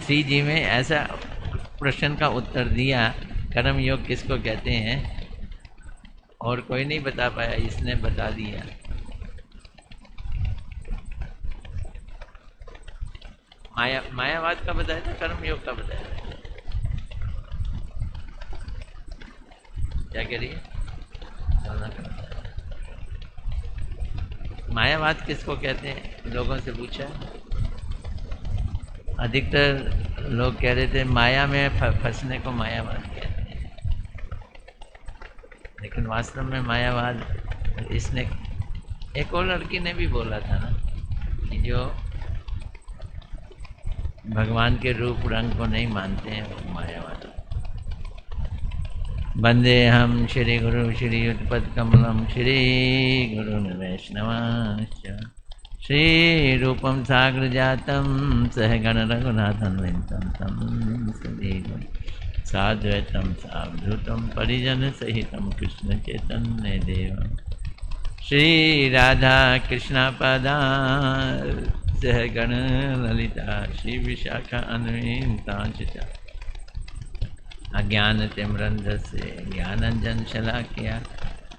श्री जी में ऐसा प्रश्न का उत्तर दिया, कर्म योग किसको कहते हैं, और कोई नहीं बता पाया, इसने बता दिया। मायावाद का बताया था, कर्म योग का बताया था। क्या कह रही है? मायावाद किसको कहते हैं, लोगों से पूछा। अधिकतर लोग कह रहे थे माया में फंसने को मायावाद कहते हैं, लेकिन वास्तव में मायावाद, इसने एक और लड़की ने भी बोला था ना कि जो भगवान के रूप रंग को नहीं मानते हैं वो मायावाद। वंदे हम श्री गुरु श्री युतपद कमलम श्री गुरु वैष्णवांश्च श्री रूपम साग्र जातम सहगण रघुनाथं विंतं तं सजीवं साद्वैतं सावधूतं परिजन सहितं कृष्ण चैतन्य देवं श्री राधा कृष्ण पदा सहगण ललिता श्री विशाखा अन्वितांश अज्ञानतिम्रन्धस्य ज्ञानञ्जन शलाकया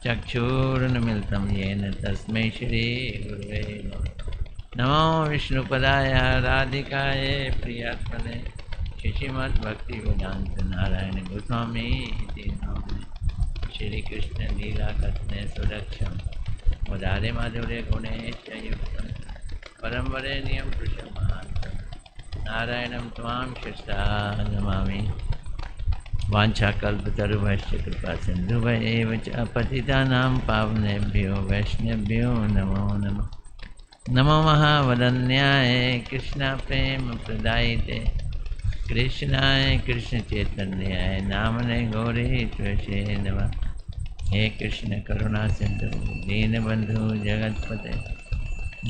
चक्षुरुन्मिलितं येन तस्मै श्रीगुरवे नमो विष्णुपदाय राधिकाय प्रियात्मने श्रीमद्भक्तिवेदान्त नारायण गोस्वामी इति नाम्ने श्रीकृष्ण लीला कथने सुदक्षं मुदारे माधुर्य गुणेश युक्तं परम वरेण्यं पुरुषं नारायणं त्वां शिष्टा नमामि। वाञ्छाकल्पतरुभ्यश्च कृपा सिन्धुभ्येव च पतितानां पावनेभ्यो वैष्णवेभ्यो नमो नमः। नमो महावदन्याय कृष्णप्रेम प्रदायिते कृष्णाय कृष्णचैतन्याय नामने गौरी त्वषे नमः। हे कृष्ण करुणा सिंधु दीनबंधु जगतपते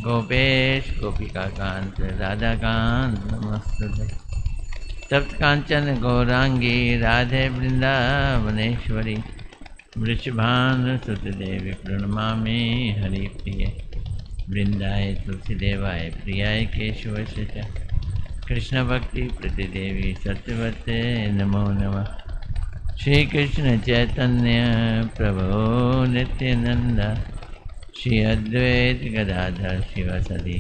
गोपेश गोपिकाकांत राधाकांत नमस्तुते। तप्त कांचन गौरांगी राधे वृंदावनेश्वरी वृषभानुसुतदेवी प्रणमामि हरिप्रिये वृंदाय तुलसीदेवाय प्रियाय केशवस्य च कृष्ण भक्ति प्रतिदेवी सत्यवते नमो नमः। श्री कृष्ण चैतन्य प्रभो नित्यानंद श्री अद्वैत गदाधर शिवसदि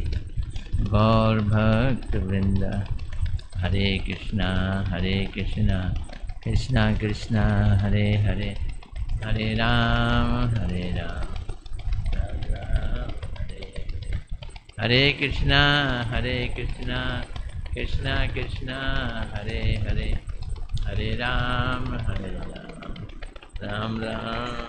गौर भक्त वृंदा हरे कृष्णा कृष्णा कृष्णा हरे हरे हरे राम राम राम हरे हरे कृष्णा कृष्णा कृष्णा हरे हरे हरे राम राम राम।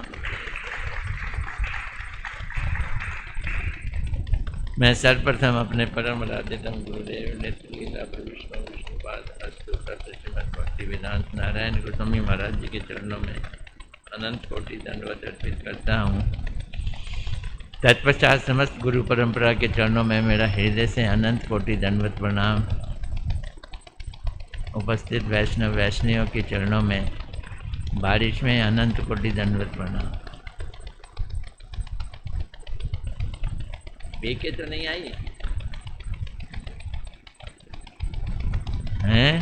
मैं सर्वप्रथम अपने परम आराध्यतम गुरुदेव नित्य लीला विष्णु विष्णुपाद अस्तु श्रीमद् भक्ति वेदांत नारायण गोस्वामी महाराज जी के चरणों में अनंत कोटि दंडवत अर्पित करता हूँ। तत्पश्चात समस्त गुरु परंपरा के चरणों में मेरा हृदय से अनंत कोटि दंडवत प्रणाम। उपस्थित वैष्णव वैष्णवियों के चरणों में बारिश में अनंत कोटि दंडवत प्रणाम। बेके तो नहीं आई हैं?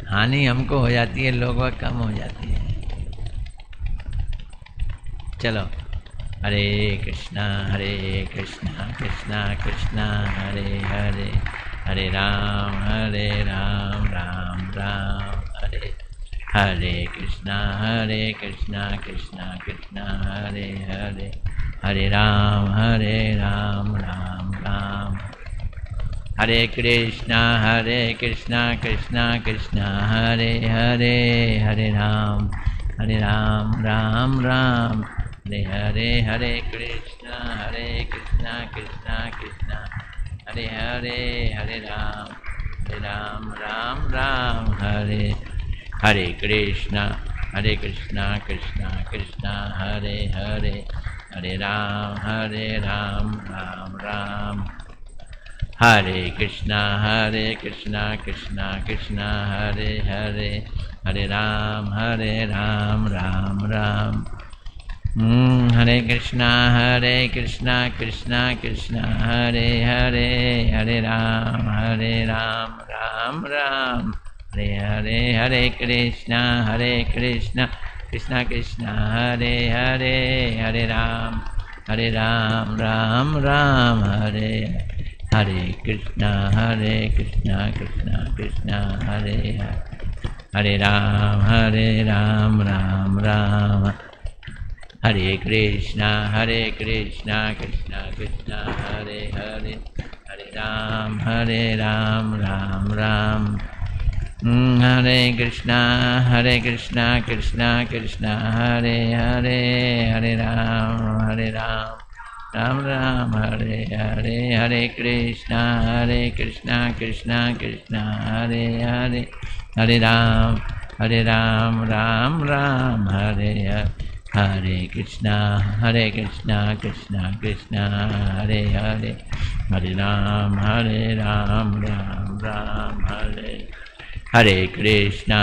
हानि हमको हो जाती है, लोगों कम हो जाती है। चलो, हरे कृष्णा कृष्णा कृष्णा हरे हरे हरे राम राम राम हरे हरे कृष्णा कृष्णा कृष्णा हरे हरे हरे राम राम राम हरे कृष्णा कृष्णा कृष्णा हरे हरे हरे राम राम राम हरे हरे कृष्णा कृष्णा हरे हरे राम राम हरे हरे कृष्णा कृष्णा कृष्णा हरे हरे राम राम हरे कृष्णा कृष्णा कृष्णा हरे हरे राम राम राम। हरे कृष्णा कृष्णा कृष्णा हरे हरे, हरे राम राम राम हरे हरे, हरे कृष्णा कृष्णा कृष्णा हरे हरे, हरे राम राम राम हरे हरे कृष्णा कृष्णा कृष्णा हरे हरे, हरे राम राम राम हरे कृष्णा कृष्णा कृष्णा हरे हरे, हरे राम राम राम। हरे कृष्णा कृष्णा कृष्णा हरे हरे, हरे राम राम राम हरे हरे, हरे कृष्णा कृष्णा कृष्णा हरे हरे, हरे राम राम राम हरे हरे, हरे कृष्णा कृष्णा कृष्णा हरे हरे, हरे राम राम राम हरे, हरे कृष्णा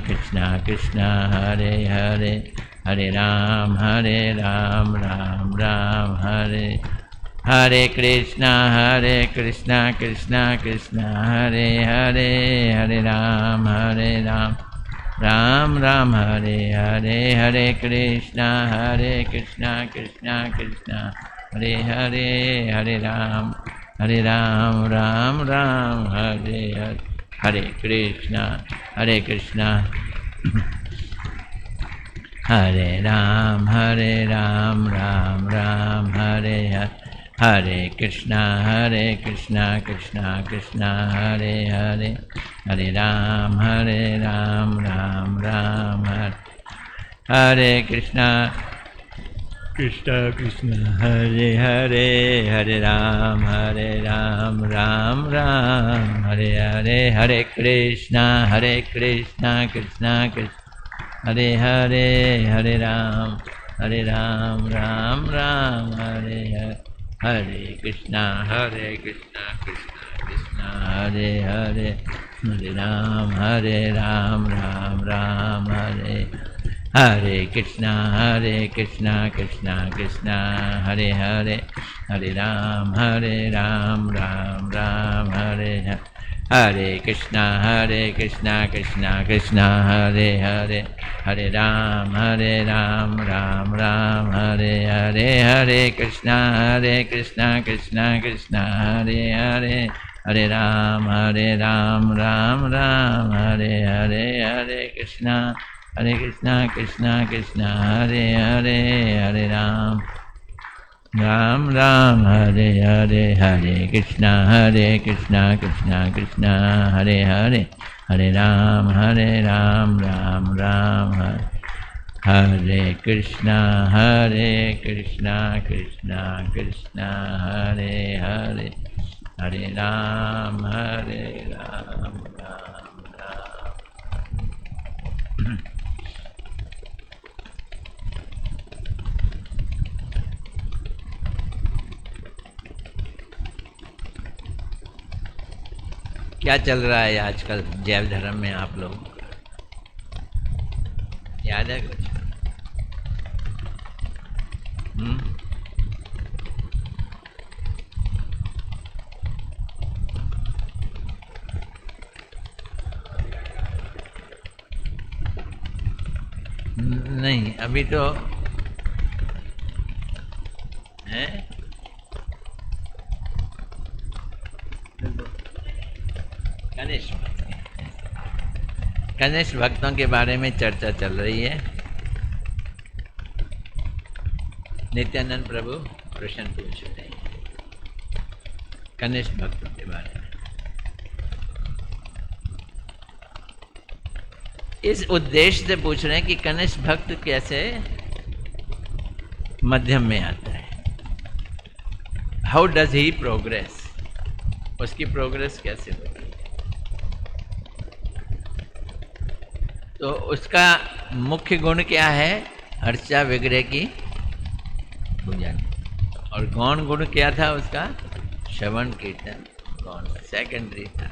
कृष्णा कृष्णा हरे हरे, हरे राम राम राम हरे, हरे कृष्णा कृष्णा कृष्णा हरे हरे, हरे राम राम राम हरे हरे, हरे कृष्णा कृष्णा कृष्णा हरे हरे, हरे राम राम राम हरे हरे, हरे कृष्णा हरे राम राम राम हरे हरे, हरे कृष्णा कृष्णा हरे हरे, हरे राम राम राम हरे कृष्णा कृष्णा हरे हरे, हरे राम राम राम हरे हरे, हरे कृष्णा कृष्णा कृष्णा हरे हरे, हरे राम राम राम हरे हरे, हरे कृष्णा कृष्णा कृष्णा हरे हरे, हरे राम राम राम हरे, हरे कृष्णा कृष्णा कृष्णा हरे हरे, हरे राम राम राम हरे हरे, हरे कृष्णा कृष्णा कृष्णा हरे हरे, हरे राम राम राम हरे हरे, हरे कृष्णा कृष्णा कृष्णा हरे हरे, हरे राम राम राम हरे हरे, हरे कृष्णा कृष्णा कृष्णा हरे हरे, हरे राम राम हरे हरे, हरे कृष्णा कृष्णा कृष्णा हरे हरे, हरे राम राम राम हरे, हरे कृष्णा कृष्णा कृष्णा हरे हरे, हरे राम राम राम। क्या चल रहा है आजकल जैव धर्म में आप लोग, याद है कुछ? नहीं, अभी तो है। कनिष्ठ भक्तों के बारे में चर्चा चल रही है। नित्यानंद प्रभु प्रश्न पूछ रहे हैं कनिष्ठ भक्तों के बारे में। इस उद्देश्य से पूछ रहे हैं कि कनिष्ठ भक्त कैसे मध्यम में आता है, हाउ डज ही प्रोग्रेस, उसकी प्रोग्रेस कैसे होती है। तो उसका मुख्य गुण क्या है? अर्चा विग्रह की पूजा। और गौण गुण क्या था उसका? श्रवण कीर्तन गौण, सेकेंडरी था,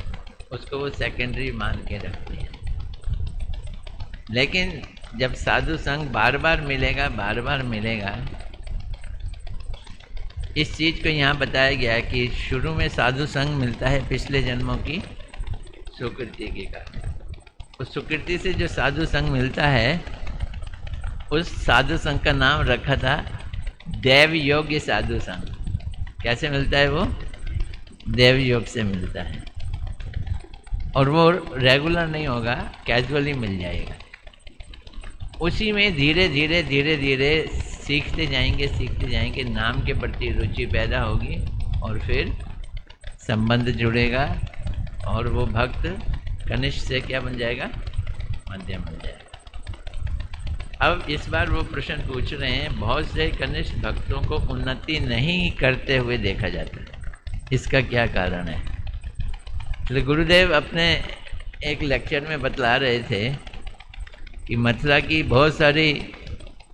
उसको वो सेकेंडरी मान के रखते हैं। लेकिन जब साधु संग बार बार मिलेगा, इस चीज को यहाँ बताया गया है कि शुरू में साधु संग मिलता है पिछले जन्मों की सुकृति के कारण। उस सुकृति से जो साधु संग मिलता है, उस साधु संग का नाम रखा था देव योग्य साधु संग। कैसे मिलता है वो? देव योग से मिलता है, और वो रेगुलर नहीं होगा, कैजुअली मिल जाएगा। उसी में धीरे धीरे सीखते जाएंगे, नाम के प्रति रुचि पैदा होगी और फिर संबंध जुड़ेगा, और वो भक्त कनिष्ठ से क्या बन जाएगा? मध्यम बन जाएगा। अब इस बार वो प्रश्न पूछ रहे हैं, बहुत से कनिष्ठ भक्तों को उन्नति नहीं करते हुए देखा जाता है, इसका क्या कारण है? तो गुरुदेव अपने एक लेक्चर में बतला रहे थे कि मथुरा की बहुत सारी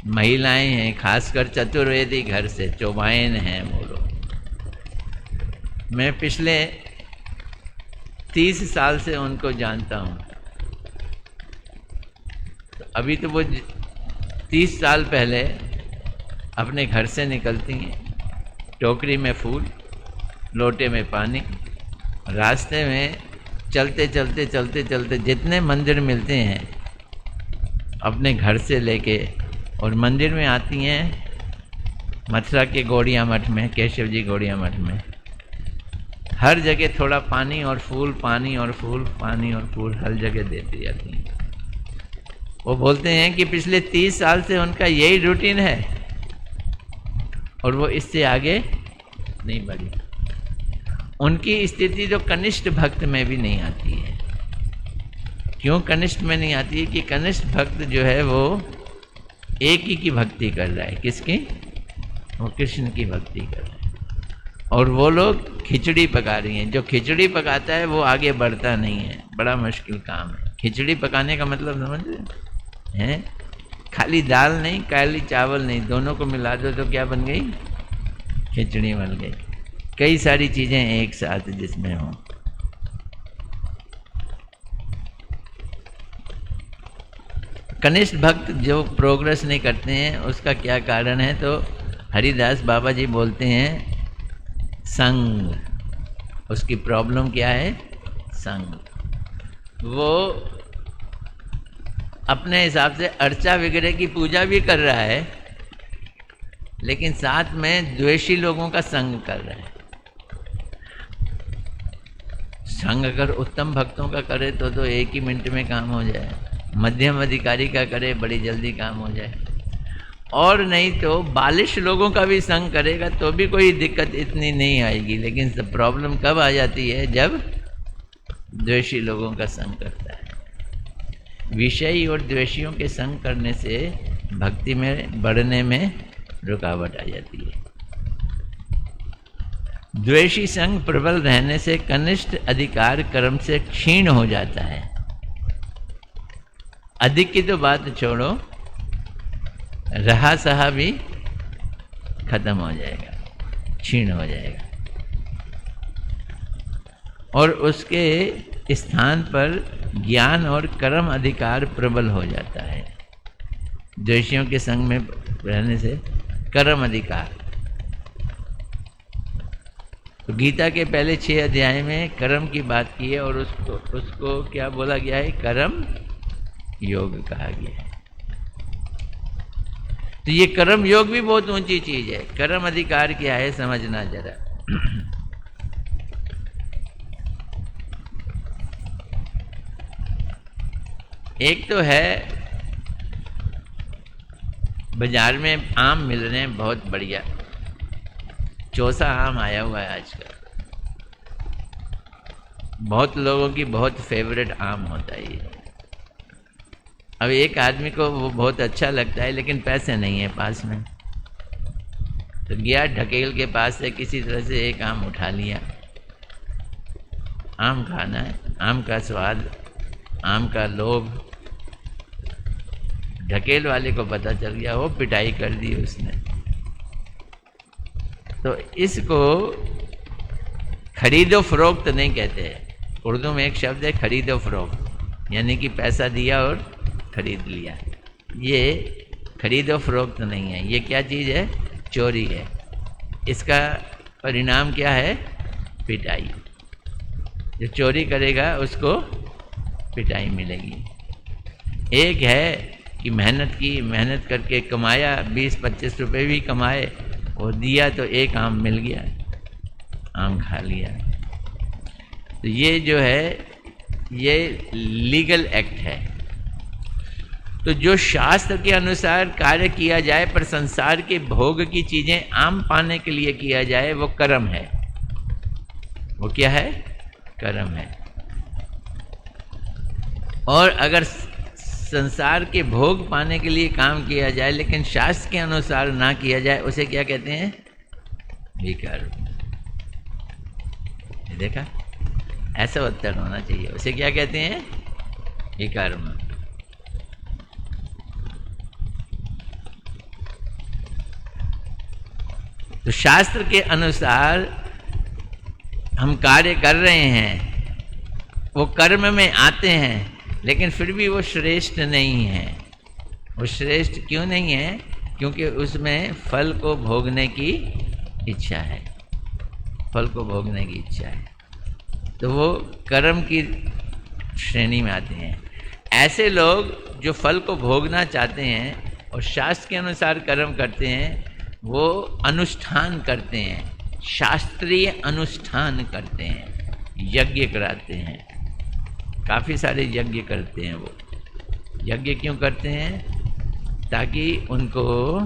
महिलाएं हैं, खासकर चतुर्वेदी घर से, चौबायन हैं वो लोग। मैं पिछले 30 साल से उनको जानता हूँ। तो अभी तो वो 30 साल पहले अपने घर से निकलती हैं, टोकरी में फूल, लोटे में पानी, रास्ते में चलते जितने मंदिर मिलते हैं अपने घर से लेके, और मंदिर में आती हैं मथुरा के गौड़िया मठ में, केशव जी गौड़िया मठ में। हर जगह थोड़ा पानी और फूल, पानी और फूल, पानी और फूल हर जगह देती जाती हैं। वो बोलते हैं कि पिछले 30 साल से उनका यही रूटीन है, और वो इससे आगे नहीं बढ़ी। उनकी स्थिति जो कनिष्ठ भक्त में भी नहीं आती है। क्यों कनिष्ठ में नहीं आती है? कि कनिष्ठ भक्त जो है वो एक ही की भक्ति कर रहा है। किसकी? वो कृष्ण की भक्ति कर रहा है। और वो लोग खिचड़ी पका रही हैं। जो खिचड़ी पकाता है वो आगे बढ़ता नहीं है, बड़ा मुश्किल काम है। खिचड़ी पकाने का मतलब समझ रहे हैं? खाली दाल नहीं, काली चावल नहीं, दोनों को मिला दो तो क्या बन गई? खिचड़ी बन गई। कई सारी चीज़ें एक साथ जिसमें हों। कनिष्ठ भक्त जो प्रोग्रेस नहीं करते हैं उसका क्या कारण है? तो हरिदास बाबा जी बोलते हैं संग। उसकी प्रॉब्लम क्या है? संग। वो अपने हिसाब से अर्चा वगैरह की पूजा भी कर रहा है, लेकिन साथ में द्वेषी लोगों का संग कर रहा है। संग अगर उत्तम भक्तों का करे तो एक ही मिनट में काम हो जाए, मध्यम अधिकारी का करे बड़ी जल्दी काम हो जाए, और नहीं तो बालिश लोगों का भी संग करेगा तो भी कोई दिक्कत इतनी नहीं आएगी। लेकिन प्रॉब्लम कब आ जाती है? जब द्वेषी लोगों का संग करता है। विषयी और द्वेषियों के संग करने से भक्ति में बढ़ने में रुकावट आ जाती है। द्वेषी संग प्रबल रहने से कनिष्ठ अधिकार कर्म से क्षीण हो जाता है। अधिक की तो बात छोड़ो, रहा सहा भी खत्म हो जाएगा, क्षीण हो जाएगा, और उसके स्थान पर ज्ञान और कर्म अधिकार प्रबल हो जाता है। द्वेषियों के संग में रहने से कर्म अधिकार, तो गीता के पहले 6 अध्याय में कर्म की बात की है, और उसको क्या बोला गया है? कर्म योग कहा गया है। तो ये कर्म योग भी बहुत ऊंची चीज है। कर्म अधिकार क्या है समझना जरा। एक तो है बाजार में आम मिल रहे हैं बहुत बढ़िया, चौसा आम आया हुआ है आजकल, बहुत लोगों की बहुत फेवरेट आम होता है ये। अब एक आदमी को वो बहुत अच्छा लगता है, लेकिन पैसे नहीं है पास में, तो गया ढकेल के पास से किसी तरह से एक आम उठा लिया। आम खाना है, आम का स्वाद, आम का लोभ, ढकेल वाले को पता चल गया, वो पिटाई कर दी उसने। तो इसको खरीदो फरोख्त नहीं कहते हैं। उर्दू में एक शब्द है खरीदो फरोख्त, यानी कि पैसा दिया और खरीद लिया। ये खरीदो फरोख्त नहीं है, ये क्या चीज़ है? चोरी है। इसका परिणाम क्या है? पिटाई। जो चोरी करेगा उसको पिटाई मिलेगी। एक है कि मेहनत की, मेहनत करके कमाया, 20-25 रुपए भी कमाए, और दिया तो एक आम मिल गया, आम खा लिया। तो ये जो है ये लीगल एक्ट है। तो जो शास्त्र के अनुसार कार्य किया जाए पर संसार के भोग की चीजें आम पाने के लिए किया जाए, वो कर्म है। वो क्या है? कर्म है। और अगर संसार के भोग पाने के लिए काम किया जाए लेकिन शास्त्र के अनुसार ना किया जाए, उसे क्या कहते हैं? विकर्म। देखा, ऐसा उत्तर होना चाहिए। उसे क्या कहते हैं? विकर्म। तो शास्त्र के अनुसार हम कार्य कर रहे हैं, वो कर्म में आते हैं, लेकिन फिर भी वो श्रेष्ठ नहीं है। वो श्रेष्ठ क्यों नहीं है? क्योंकि उसमें फल को भोगने की इच्छा है, फल को भोगने की इच्छा है, तो वो कर्म की श्रेणी में आते हैं। ऐसे लोग जो फल को भोगना चाहते हैं और शास्त्र के अनुसार कर्म करते हैं, वो अनुष्ठान करते हैं, शास्त्रीय अनुष्ठान करते हैं, यज्ञ कराते हैं, काफ़ी सारे यज्ञ करते हैं। वो यज्ञ क्यों करते हैं? ताकि उनको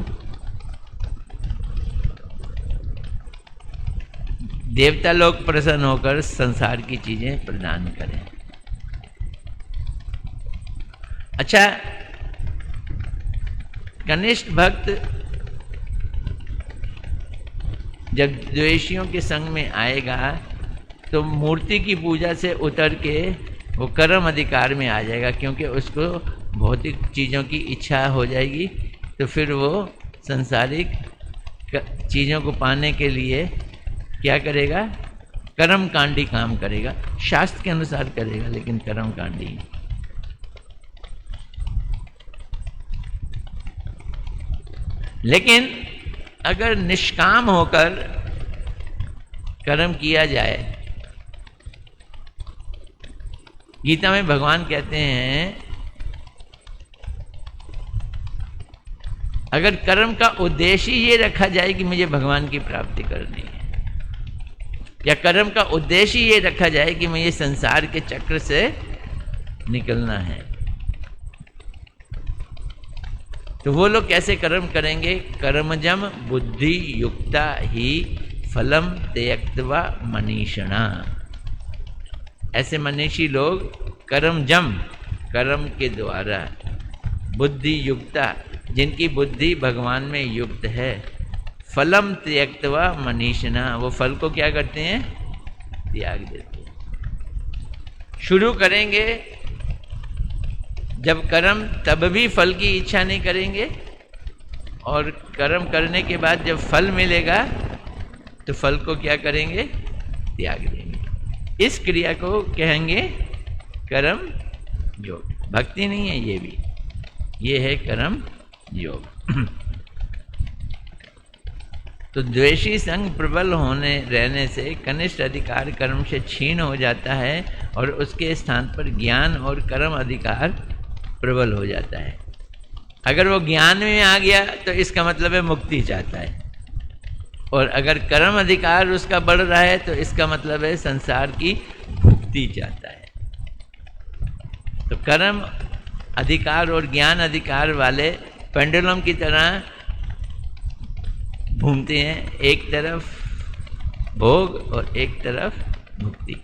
देवता लोग प्रसन्न होकर संसार की चीजें प्रदान करें। अच्छा, कनिष्ठ भक्त जब द्वेषियों के संग में आएगा तो मूर्ति की पूजा से उतर के वो कर्म अधिकार में आ जाएगा, क्योंकि उसको भौतिक चीज़ों की इच्छा हो जाएगी। तो फिर वो संसारिक चीज़ों को पाने के लिए क्या करेगा? कर्मकांडी काम करेगा। शास्त्र के अनुसार करेगा, लेकिन कर्मकांडी। लेकिन अगर निष्काम होकर कर्म किया जाए, गीता में भगवान कहते हैं अगर कर्म का उद्देश्य ये रखा जाए कि मुझे भगवान की प्राप्ति करनी है, या कर्म का उद्देश्य ये रखा जाए कि मुझे संसार के चक्र से निकलना है, तो वो लोग कैसे कर्म करेंगे? कर्मजम बुद्धि युक्ता ही फलम त्यक्त्वा मनीषिणा। ऐसे मनीषी लोग कर्मजम, कर्म के द्वारा, बुद्धि युक्ता, जिनकी बुद्धि भगवान में युक्त है, फलम त्यक्त्वा मनीषिणा, वो फल को क्या करते हैं? त्याग देते हैं। शुरू करेंगे जब कर्म, तब भी फल की इच्छा नहीं करेंगे, और कर्म करने के बाद जब फल मिलेगा तो फल को क्या करेंगे? त्याग देंगे। इस क्रिया को कहेंगे कर्म योग। भक्ति नहीं है ये भी, ये है कर्म योग। तो द्वेषी संग प्रबल होने रहने से कनिष्ठ अधिकार कर्म से क्षीण हो जाता है, और उसके स्थान पर ज्ञान और कर्म अधिकार प्रबल हो जाता है। अगर वो ज्ञान में आ गया तो इसका मतलब है मुक्ति चाहता है, और अगर कर्म अधिकार उसका बढ़ रहा है तो इसका मतलब है संसार की भुक्ति चाहता है। तो कर्म अधिकार और ज्ञान अधिकार वाले पेंडुलम की तरह घूमते हैं, एक तरफ भोग और एक तरफ मुक्ति।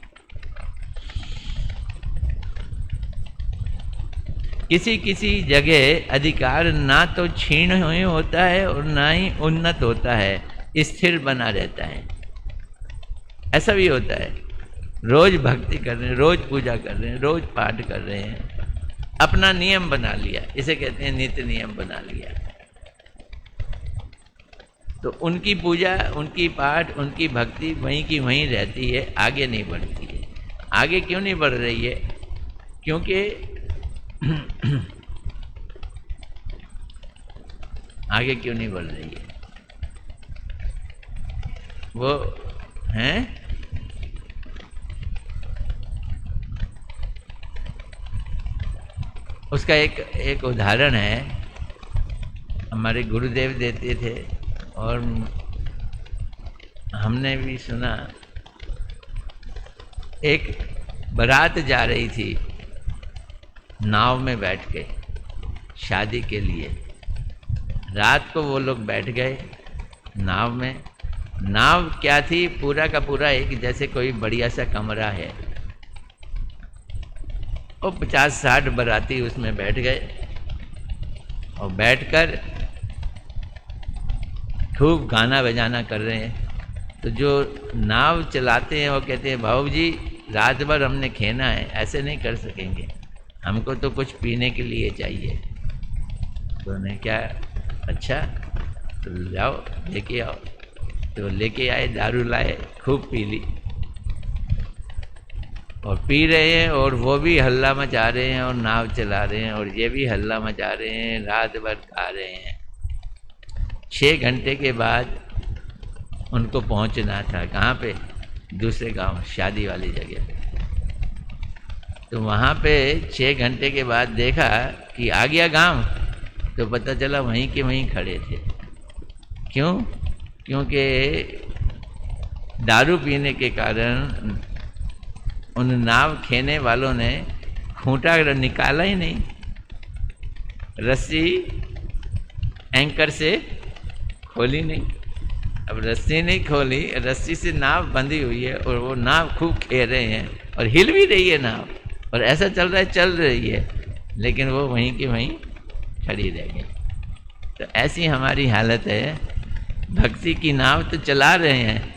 किसी किसी जगह अधिकार ना तो क्षीण होता है और ना ही उन्नत होता है, स्थिर बना रहता है। ऐसा भी होता है, रोज भक्ति कर रहे हैं, रोज पूजा कर रहे हैं, रोज पाठ कर रहे हैं, अपना नियम बना लिया, इसे कहते हैं नित्य नियम बना लिया। तो उनकी पूजा, उनकी पाठ, उनकी भक्ति वहीं की वहीं रहती है, आगे नहीं बढ़ती है। आगे क्यों नहीं बढ़ रही है? क्योंकि आगे क्यों नहीं बढ़ रही है? वो हैं, उसका एक उदाहरण है, हमारे गुरुदेव देते थे और हमने भी सुना। एक बारात जा रही थी नाव में बैठ के शादी के लिए। रात को वो लोग बैठ गए नाव में। नाव क्या थी, पूरा का पूरा एक जैसे कोई बढ़िया सा कमरा है। वो 50-60 बाराती उसमें बैठ गए और बैठकर खूब गाना बजाना कर रहे हैं। तो जो नाव चलाते हैं वो कहते हैं, भाऊ जी रात भर हमने खेना है, ऐसे नहीं कर सकेंगे, हमको तो कुछ पीने के लिए चाहिए। तो उन्हें क्या, अच्छा तो जाओ लेके आओ। तो लेके आए, दारू लाए, खूब पी ली और पी रहे हैं और वो भी हल्ला मचा रहे हैं और नाव चला रहे हैं और ये भी हल्ला मचा रहे हैं, रात भर खा रहे हैं। 6 घंटे के बाद उनको पहुंचना था, कहाँ पे, दूसरे गांव, शादी वाली जगह पे। तो वहाँ पे 6 घंटे के बाद देखा कि आ गया गांव, तो पता चला वहीं के वहीं खड़े थे। क्यों? क्योंकि दारू पीने के कारण उन नाव खेने वालों ने खूंटा निकाला ही नहीं, रस्सी एंकर से खोली नहीं। अब रस्सी नहीं खोली, रस्सी से नाव बंधी हुई है और वो नाव खूब खेल रहे हैं और हिल भी रही है नाव और ऐसा चल रहा है, चल रही है, लेकिन वो वहीं की वहीं खड़ी रह गई। तो ऐसी हमारी हालत है, भक्ति की नाव तो चला रहे हैं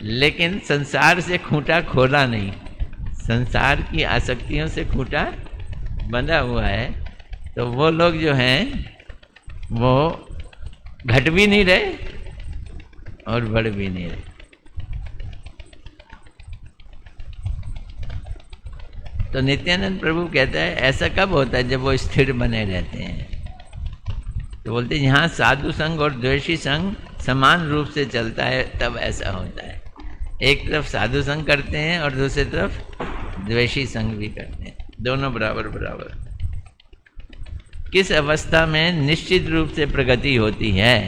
लेकिन संसार से खूंटा खोला नहीं, संसार की आसक्तियों से खूंटा बंधा हुआ है। तो वो लोग जो हैं वो घट भी नहीं रहे और बढ़ भी नहीं रहे। तो नित्यानंद प्रभु कहता है ऐसा कब होता है, जब वो स्थिर बने रहते हैं। तो बोलते हैं यहाँ साधु संग और द्वेषी संग समान रूप से चलता है, तब ऐसा होता है। एक तरफ साधु संग करते हैं और दूसरी तरफ द्वेषी संग भी करते हैं, दोनों बराबर बराबर। किस अवस्था में निश्चित रूप से प्रगति होती है?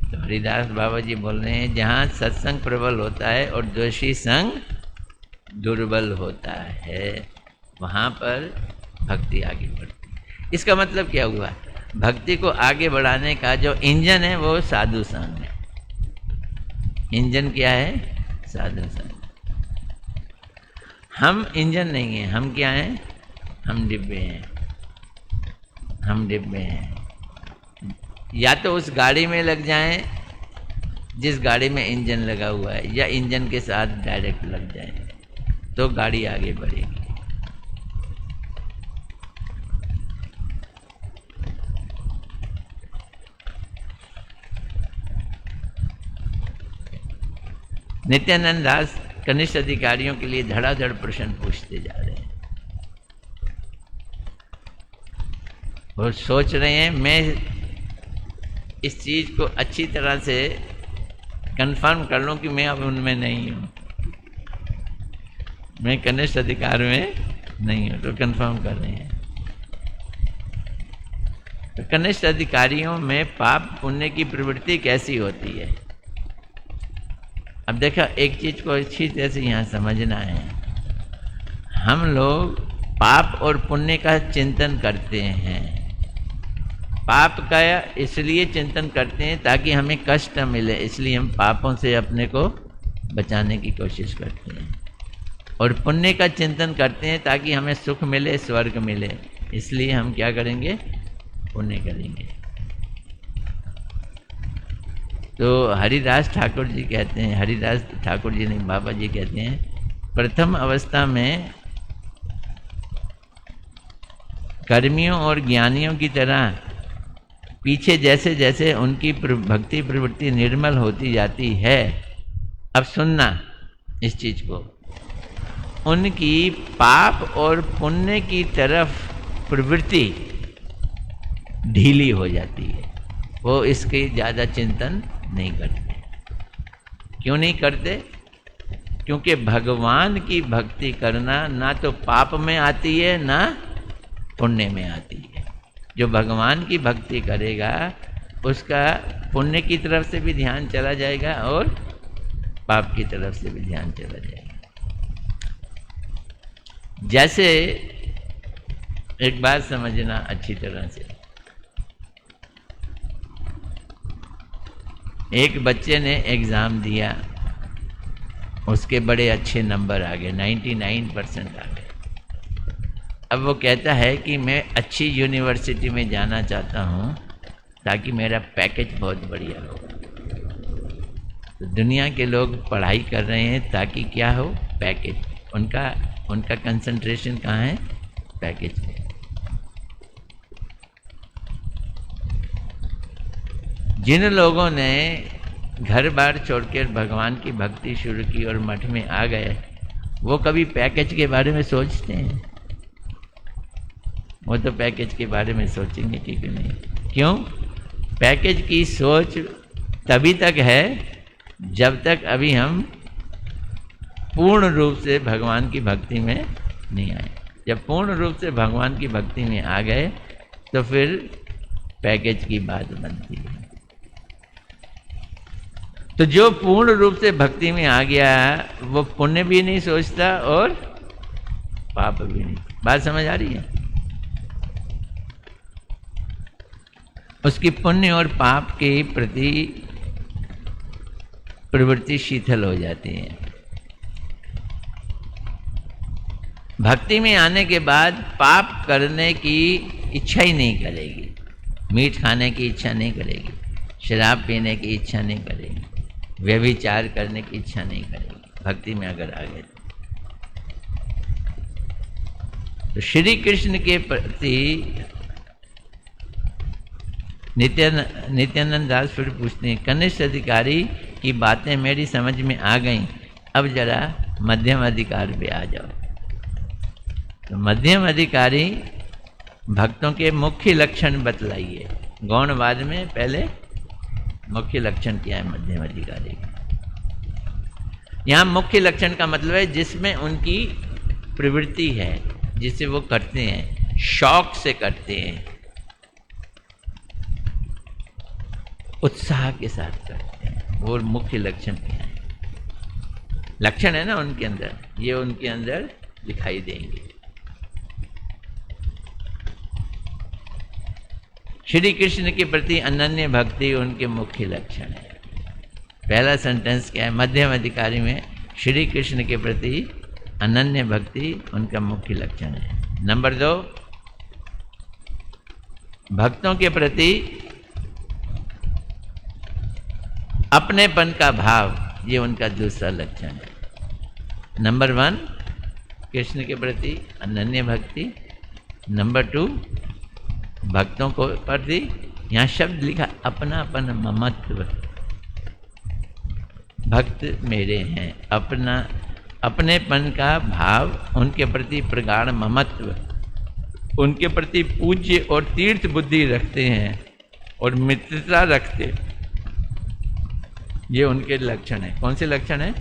तो हरिदास बाबा जी बोल रहे हैं जहाँ सत्संग प्रबल होता है और द्वेषी संग दुर्बल होता है, वहाँ पर भक्ति आगे बढ़ती है। इसका मतलब क्या हुआ? भक्ति को आगे बढ़ाने का जो इंजन है वो साधु संग है। इंजन क्या है? साधु संग। हम इंजन नहीं हैं, हम क्या हैं? हम डिब्बे हैं, हम डिब्बे हैं। या तो उस गाड़ी में लग जाएं जिस गाड़ी में इंजन लगा हुआ है, या इंजन के साथ डायरेक्ट लग जाएं, तो गाड़ी आगे बढ़ेगी। नित्यानंद दास कनिष्ठ अधिकारियों के लिए धड़ाधड़ प्रश्न पूछते जा रहे हैं और सोच रहे हैं मैं इस चीज को अच्छी तरह से कंफर्म कर लूं कि मैं अब उनमें नहीं हूं, मैं कनिष्ठ अधिकार में नहीं हूं, तो कंफर्म कर रहे हैं। तो कनिष्ठ अधिकारियों में पाप पुण्य की प्रवृत्ति कैसी होती है? अब देखा, एक चीज को अच्छी तरह से यहाँ समझना है। हम लोग पाप और पुण्य का चिंतन करते हैं। पाप का इसलिए चिंतन करते हैं ताकि हमें कष्ट न मिले, इसलिए हम पापों से अपने को बचाने की कोशिश करते हैं। और पुण्य का चिंतन करते हैं ताकि हमें सुख मिले, स्वर्ग मिले, इसलिए हम क्या करेंगे? पुण्य करेंगे। तो हरिदास ठाकुर जी कहते हैं, हरिदास ठाकुर जी नहीं, बाबा जी कहते हैं, प्रथम अवस्था में कर्मियों और ज्ञानियों की तरह पीछे जैसे जैसे उनकी भक्ति प्रवृत्ति निर्मल होती जाती है, अब सुनना इस चीज को, उनकी पाप और पुण्य की तरफ प्रवृत्ति ढीली हो जाती है, वो इसकी ज़्यादा चिंतन नहीं करते। क्यों नहीं करते? क्योंकि भगवान की भक्ति करना ना तो पाप में आती है ना पुण्य में आती है। जो भगवान की भक्ति करेगा उसका पुण्य की तरफ से भी ध्यान चला जाएगा और पाप की तरफ से भी ध्यान चला जाएगा। जैसे एक बात समझना अच्छी तरह से, एक बच्चे ने एग्ज़ाम दिया, उसके बड़े अच्छे नंबर आ गए, 99% आ गए। अब वो कहता है कि मैं अच्छी यूनिवर्सिटी में जाना चाहता हूँ ताकि मेरा पैकेज बहुत बढ़िया हो। तो दुनिया के लोग पढ़ाई कर रहे हैं ताकि क्या हो? पैकेज। उनका कंसंट्रेशन कहाँ है? पैकेज पे। जिन लोगों ने घर बार छोड़कर भगवान की भक्ति शुरू की और मठ में आ गए, वो कभी पैकेज के बारे में सोचते हैं? वो तो पैकेज के बारे में सोचेंगे ठीक नहीं। क्यों? पैकेज की सोच तभी तक है जब तक अभी हम पूर्ण रूप से भगवान की भक्ति में नहीं आए। जब पूर्ण रूप से भगवान की भक्ति में आ गए तो फिर पैकेज की बात बनती है। तो जो पूर्ण रूप से भक्ति में आ गया वो पुण्य भी नहीं सोचता और पाप भी नहीं। बात समझ आ रही है? उसकी पुण्य और पाप के प्रति प्रवृत्ति शिथिल हो जाती है। भक्ति में आने के बाद पाप करने की इच्छा ही नहीं करेगी, मीठ खाने की इच्छा नहीं करेगी, शराब पीने की इच्छा नहीं करेगी, व्यभिचार करने की इच्छा नहीं करेगी, भक्ति में अगर आ गए तो श्री कृष्ण के प्रति नित्यानंद दास फिर पूछते हैं, कनिष्ठ अधिकारी की बातें मेरी समझ में आ गईं, अब जरा मध्यम अधिकार पे आ जाओ। तो मध्यम अधिकारी भक्तों के मुख्य लक्षण बतलाइए। गौणवाद में पहले मुख्य लक्षण क्या है मध्यम अधिकारी? यहाँ मुख्य लक्षण का मतलब है जिसमें उनकी प्रवृत्ति है, जिसे वो करते हैं, शौक से करते हैं, उत्साह के साथ करते हैं। वो मुख्य लक्षण क्या है? लक्षण है ना उनके अंदर, ये उनके अंदर दिखाई देंगे। श्री कृष्ण के प्रति अनन्य भक्ति उनके मुख्य लक्षण है। पहला सेंटेंस क्या है? मध्यम अधिकारी में श्री कृष्ण के प्रति अनन्य भक्ति उनका मुख्य लक्षण है। नंबर 2, भक्तों के प्रति अपनेपन का भाव, ये उनका दूसरा लक्षण है। नंबर 1 कृष्ण के प्रति अनन्य भक्ति। नंबर 2 भक्तों को प्रति, यहाँ शब्द लिखा अपनापन ममत्व, भक्त मेरे हैं, अपनेपन का भाव, उनके प्रति प्रगाढ़ ममत्व, उनके प्रति पूज्य और तीर्थ बुद्धि रखते हैं और मित्रता रखते, ये उनके लक्षण है। कौन से लक्षण है?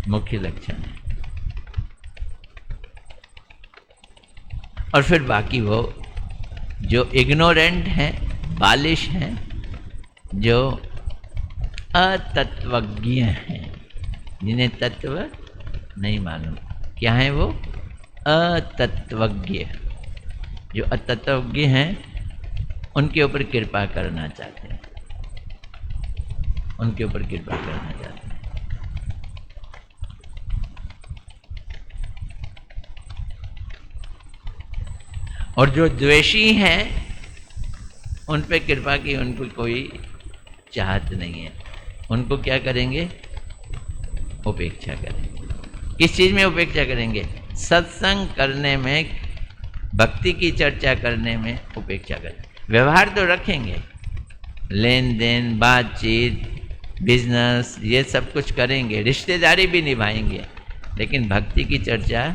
मुख्य लक्षण है। और फिर बाकी वो जो इग्नोरेंट हैं, बालिश हैं, जो अतत्वज्ञ हैं, जिन्हें तत्व नहीं मालूम, क्या है वो? अतत्वज्ञ। जो अतत्वज्ञ हैं उनके ऊपर कृपा करना चाहते हैं, उनके ऊपर कृपा करना चाहते हैं। और जो द्वेषी हैं उन पे कृपा की उनको कोई चाहत नहीं है। उनको क्या करेंगे? उपेक्षा करेंगे। किस चीज़ में उपेक्षा करेंगे? सत्संग करने में, भक्ति की चर्चा करने में उपेक्षा करेंगे। व्यवहार तो रखेंगे, लेन देन, बातचीत, बिजनेस, ये सब कुछ करेंगे, रिश्तेदारी भी निभाएंगे, लेकिन भक्ति की चर्चा,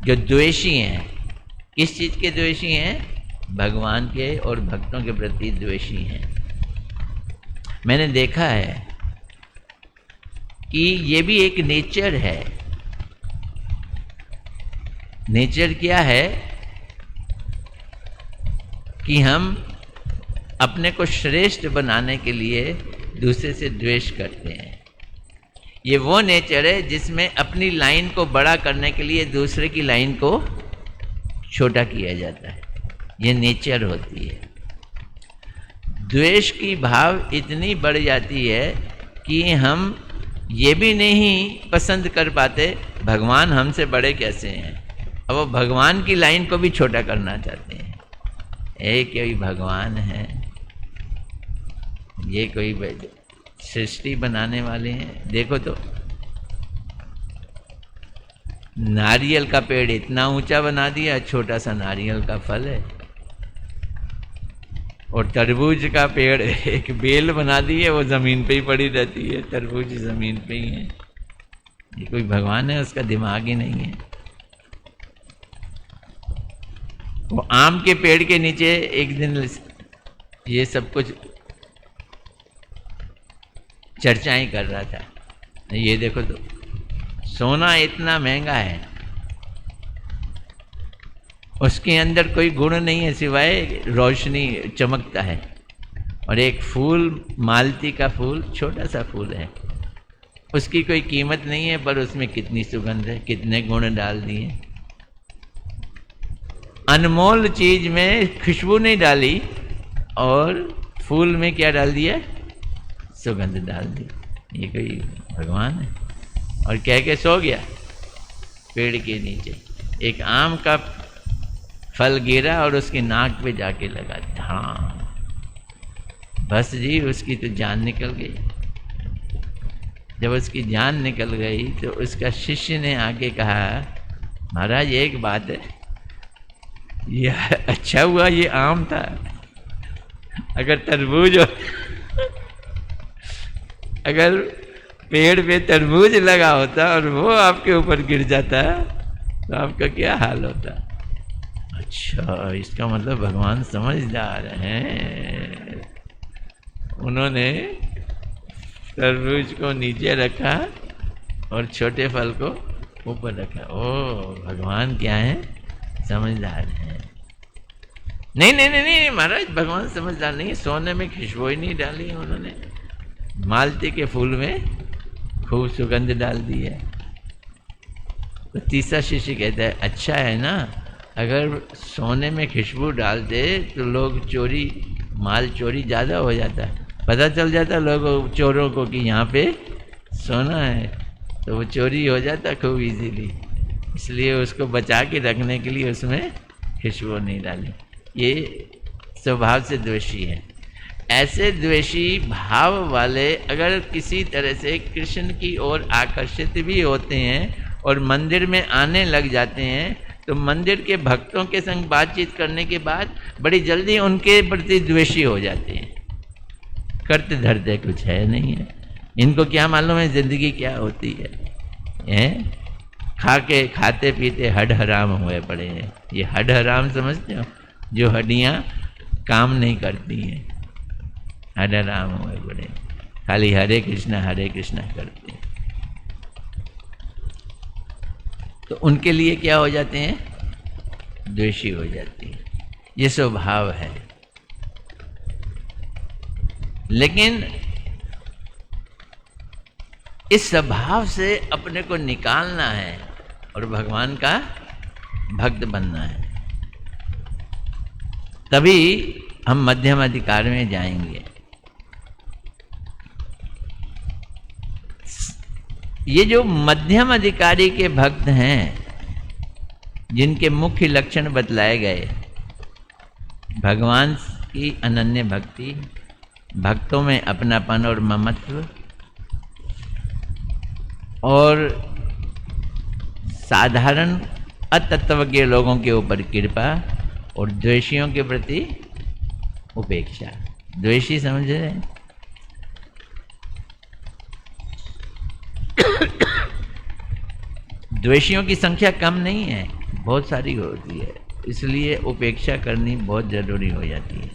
जो द्वेषी हैं, किस चीज़ के द्वेषी हैं? भगवान के और भक्तों के प्रति द्वेषी हैं। मैंने देखा है कि ये भी एक नेचर है। नेचर क्या है कि हम अपने को श्रेष्ठ बनाने के लिए दूसरे से द्वेष करते हैं। ये वो नेचर है जिसमें अपनी लाइन को बड़ा करने के लिए दूसरे की लाइन को छोटा किया जाता है। ये नेचर होती है। द्वेष की भाव इतनी बढ़ जाती है कि हम ये भी नहीं पसंद कर पाते भगवान हमसे बड़े कैसे हैं, अब वो भगवान की लाइन को भी छोटा करना चाहते हैं। एक कोई भगवान है, ये कोई सृष्टि बनाने वाले हैं। देखो तो नारियल का पेड़ इतना ऊंचा बना दिया, छोटा सा नारियल का फल है। और तरबूज का पेड़ एक बेल बना दी है, वो जमीन पे ही पड़ी रहती है, तरबूज जमीन पे ही है। ये कोई भगवान है? उसका दिमाग ही नहीं है। वो आम के पेड़ के नीचे एक दिन ये सब कुछ चर्चाएं कर रहा था। ये देखो तो सोना इतना महंगा है, उसके अंदर कोई गुण नहीं है सिवाय रोशनी, चमकता है। और एक फूल, मालती का फूल, छोटा सा फूल है, उसकी कोई कीमत नहीं है, पर उसमें कितनी सुगंध है, कितने गुण डाल दिए। अनमोल चीज में खुशबू नहीं डाली और फूल में क्या डाल दिया? सुगंध डाल दी। ये कोई भगवान है? और कह के सो गया पेड़ के नीचे। एक आम का फल गिरा और उसकी नाक पे जाके लगा। हाँ, बस जी, उसकी तो जान निकल गई। जब उसकी जान निकल गई तो उसका शिष्य ने आके कहा, महाराज एक बात है, ये अच्छा हुआ ये आम था, अगर तरबूज अगर पेड़ पे तरबूज लगा होता और वो आपके ऊपर गिर जाता तो आपका क्या हाल होता? अच्छा, इसका मतलब भगवान समझदार हैं। उन्होंने तरबूज को नीचे रखा और छोटे फल को ऊपर रखा। ओ, भगवान क्या है? समझदार है। नहीं नहीं नहीं नहीं महाराज, भगवान समझदार नहीं। सोने में खुशबू ही नहीं डाली उन्होंने, मालती के फूल में खूब सुगंध डाल दी है। तो तीसरा शिष्य कहता है, अच्छा है ना, अगर सोने में खुशबू डालते तो लोग चोरी, माल चोरी ज़्यादा हो जाता, पता चल जाता लोगों, चोरों को कि यहाँ पे सोना है, तो वो चोरी हो जाता खूब इजीली। इसलिए उसको बचा के रखने के लिए उसमें खुशबू नहीं डाली। ये स्वभाव से द्वेषी है। ऐसे द्वेषी भाव वाले अगर किसी तरह से कृष्ण की ओर आकर्षित भी होते हैं और मंदिर में आने लग जाते हैं, तो मंदिर के भक्तों के संग बातचीत करने के बाद बड़ी जल्दी उनके प्रति द्वेषी हो जाते हैं। करते धरते कुछ है नहीं है, इनको क्या मालूम है जिंदगी क्या होती है? खाते पीते हड हराम हुए पड़े हैं। ये हड हराम समझते हो? जो हड्डियाँ काम नहीं करती हैं, हड हराम हुए पड़े, खाली हरे कृष्णा करते हैं। तो उनके लिए क्या हो जाते हैं? द्वेषी हो जाती है। ये स्वभाव है। लेकिन इस स्वभाव से अपने को निकालना है और भगवान का भक्त बनना है, तभी हम मध्यम अधिकार में जाएंगे। ये जो मध्यम अधिकारी के भक्त हैं, जिनके मुख्य लक्षण बतलाए गए, भगवान की अनन्य भक्ति, भक्तों में अपनापन और ममत्व, और साधारण अतत्वज्ञ लोगों के ऊपर कृपा, और द्वेषियों के प्रति उपेक्षा। द्वेषी समझ रहे हैं? द्वेषियों की संख्या कम नहीं है, बहुत सारी होती है। इसलिए उपेक्षा करनी बहुत जरूरी हो जाती है।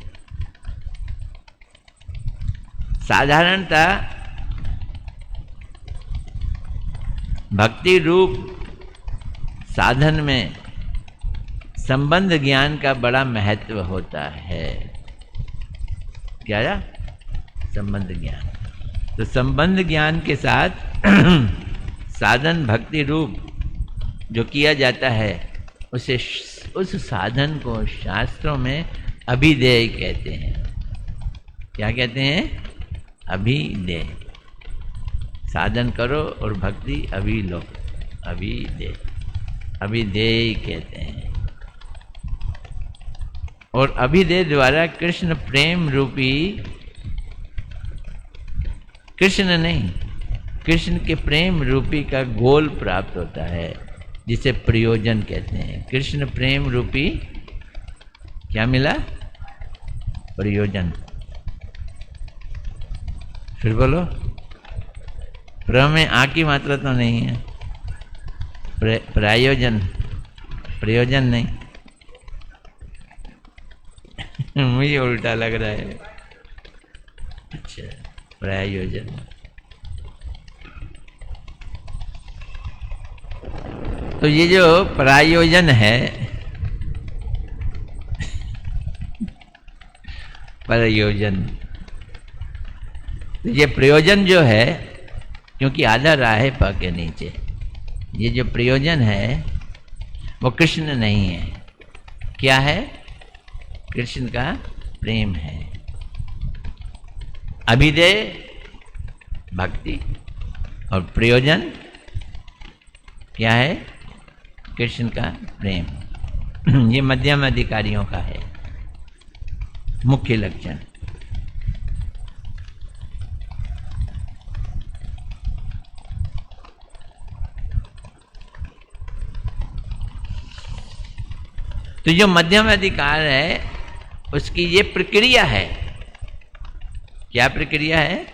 साधारणतः भक्ति रूप साधन में संबंध ज्ञान का बड़ा महत्व होता है। क्या? संबंध ज्ञान। तो संबंध ज्ञान के साथ साधन भक्ति रूप जो किया जाता है उस साधन को शास्त्रों में अभिधेय कहते हैं। क्या कहते हैं? अभिधेय। साधन करो और भक्ति अभी लो, अभिधेय, अभिधेय कहते हैं। और अभिधेय द्वारा कृष्ण प्रेम रूपी, कृष्ण नहीं, कृष्ण के प्रेम रूपी का गोल प्राप्त होता है, जिसे प्रयोजन कहते हैं। कृष्ण प्रेम रूपी क्या मिला? प्रयोजन। फिर बोलो। प्र में आ की मात्रा तो नहीं है। प्रयोजन, प्रयोजन नहीं। मुझे उल्टा लग रहा है। अच्छा, प्रयोजन। तो ये जो प्रयोजन है, प्रयोजन, तो ये प्रयोजन जो है, क्योंकि आधा रहा है प के नीचे, ये जो प्रयोजन है वो कृष्ण नहीं है। क्या है? कृष्ण का प्रेम है। अभिधेय भक्ति और प्रयोजन क्या है? कृष्ण का प्रेम। ये मध्यम अधिकारियों का है मुख्य लक्षण। तो जो मध्यम अधिकार है उसकी ये प्रक्रिया है। क्या प्रक्रिया है?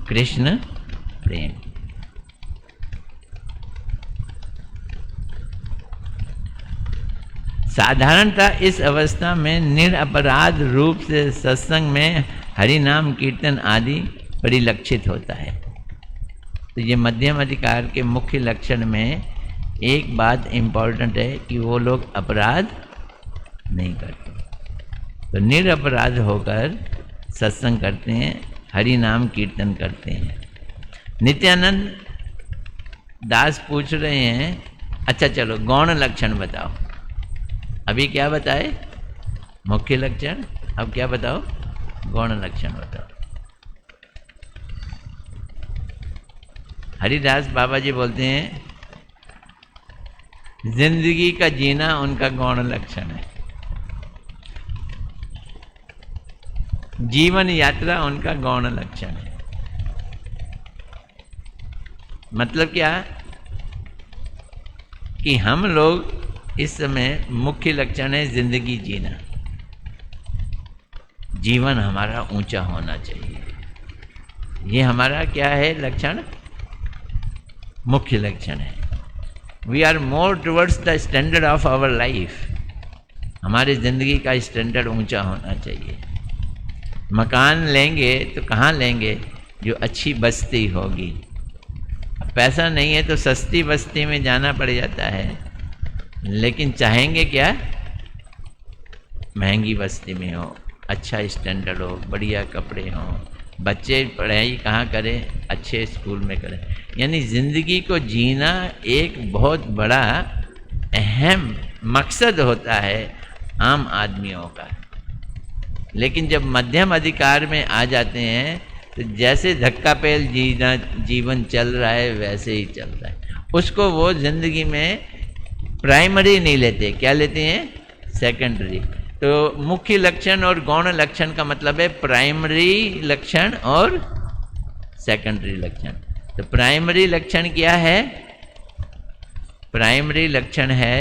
कृष्ण प्रेम। साधारणतः इस अवस्था में निरपराध रूप से सत्संग में हरि नाम कीर्तन आदि परिलक्षित होता है। तो ये मध्यम अधिकार के मुख्य लक्षण में एक बात इम्पॉर्टेंट है कि वो लोग अपराध नहीं करते। तो निरपराध होकर सत्संग करते हैं, हरि नाम कीर्तन करते हैं। नित्यानंद दास पूछ रहे हैं, अच्छा चलो गौण लक्षण बताओ। अभी क्या बताए? मुख्य लक्षण। अब क्या बताओ? गौण लक्षण बताओ। हरिदास बाबा जी बोलते हैं जिंदगी का जीना उनका गौण लक्षण है, जीवन यात्रा उनका गौण लक्षण है। मतलब क्या? कि हम लोग इस समय मुख्य लक्षण है जिंदगी जीना, जीवन हमारा ऊंचा होना चाहिए। ये हमारा क्या है लक्षण? मुख्य लक्षण है। We are more towards the standard of our life. हमारी ज़िंदगी का स्टैंडर्ड ऊंचा होना चाहिए। मकान लेंगे तो कहाँ लेंगे? जो अच्छी बस्ती होगी। पैसा नहीं है तो सस्ती बस्ती में जाना पड़ जाता है, लेकिन चाहेंगे क्या? महंगी बस्ती में हो, अच्छा स्टैंडर्ड हो, बढ़िया कपड़े हों, बच्चे पढ़ाई कहाँ करें? अच्छे स्कूल में करें। यानी ज़िंदगी को जीना एक बहुत बड़ा अहम मकसद होता है आम आदमियों का। लेकिन जब मध्यम अधिकार में आ जाते हैं तो जैसे धक्का पेल जीवन चल रहा है वैसे ही चल रहा है। उसको वो जिंदगी में प्राइमरी नहीं लेते। क्या लेते हैं? सेकेंडरी। तो मुख्य लक्षण और गौण लक्षण का मतलब है प्राइमरी लक्षण और सेकेंडरी लक्षण। तो प्राइमरी लक्षण क्या है? प्राइमरी लक्षण है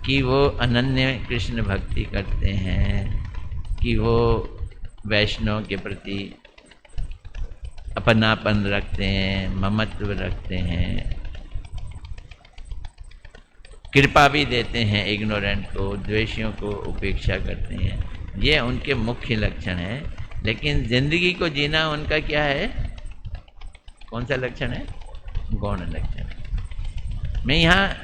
कि वो अनन्य कृष्ण भक्ति करते हैं, कि वो वैष्णव के प्रति अपनापन रखते हैं, ममत्व रखते हैं। कृपा भी देते हैं इग्नोरेंट को, द्वेषियों को उपेक्षा करते हैं, ये उनके मुख्य लक्षण है। लेकिन जिंदगी को जीना उनका क्या है, कौन सा लक्षण है, गौण लक्षण है। मैं यहाँ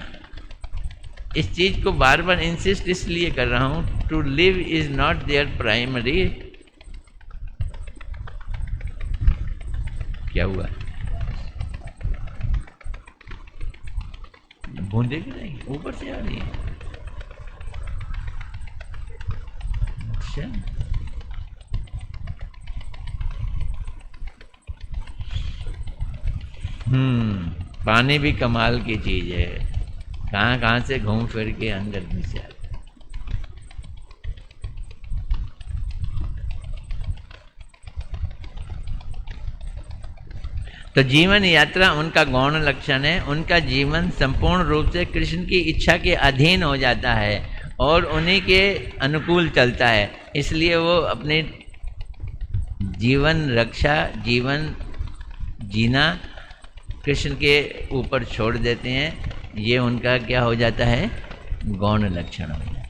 इस चीज को बार बार इंसिस्ट इसलिए कर रहा हूं, to live is not there primary, क्या हुआ, बूंदे की नहीं ऊपर से आ रही है, अच्छा पानी भी कमाल की चीज है, कहाँ कहाँ से घूम फिर के अंदर घुस जाता। तो जीवन यात्रा उनका गौण लक्षण है। उनका जीवन संपूर्ण रूप से कृष्ण की इच्छा के अधीन हो जाता है और उन्हीं के अनुकूल चलता है, इसलिए वो अपने जीवन रक्षा, जीवन जीना कृष्ण के ऊपर छोड़ देते हैं। ये उनका क्या हो जाता है, गौण लक्षण हो जाता है।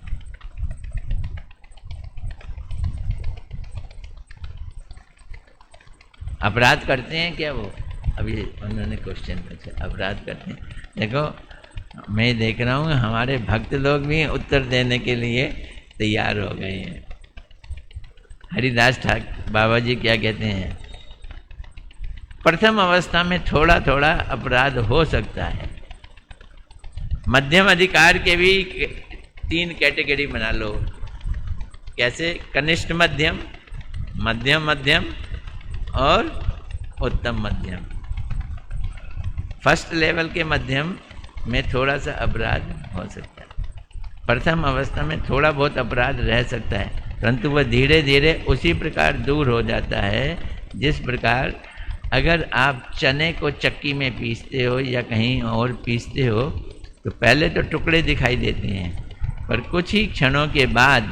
अपराध करते हैं क्या वो, अभी उन्होंने क्वेश्चन पूछा, अपराध करते हैं। देखो मैं देख रहा हूँ हमारे भक्त लोग भी उत्तर देने के लिए तैयार हो गए हैं। हरिदास ठाकुर बाबा जी क्या कहते हैं, प्रथम अवस्था में थोड़ा थोड़ा अपराध हो सकता है। मध्यम अधिकार के भी 3 कैटेगरी बना लो, कैसे, कनिष्ठ मध्यम, मध्यम मध्यम और उत्तम मध्यम। फर्स्ट लेवल के मध्यम में थोड़ा सा अपराध हो सकता है। प्रथम अवस्था में थोड़ा बहुत अपराध रह सकता है, परंतु वह धीरे धीरे उसी प्रकार दूर हो जाता है जिस प्रकार अगर आप चने को चक्की में पीसते हो या कहीं और पीसते हो तो पहले तो टुकड़े दिखाई देते हैं, पर कुछ ही क्षणों के बाद,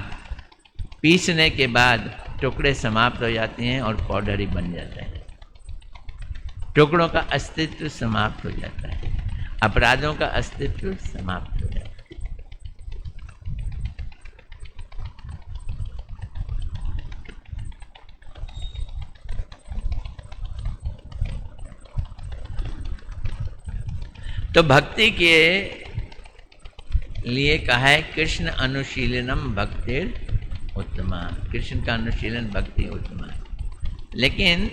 पीसने के बाद टुकड़े समाप्त हो जाते हैं और पाउडर ही बन जाता है। टुकड़ों का अस्तित्व समाप्त हो जाता है, अपराधों का अस्तित्व समाप्त हो जाता है। तो भक्ति के लिए कहा है कृष्ण अनुशीलनम भक्तिर उत्तमा, कृष्ण का अनुशीलन भक्ति उत्तमा। लेकिन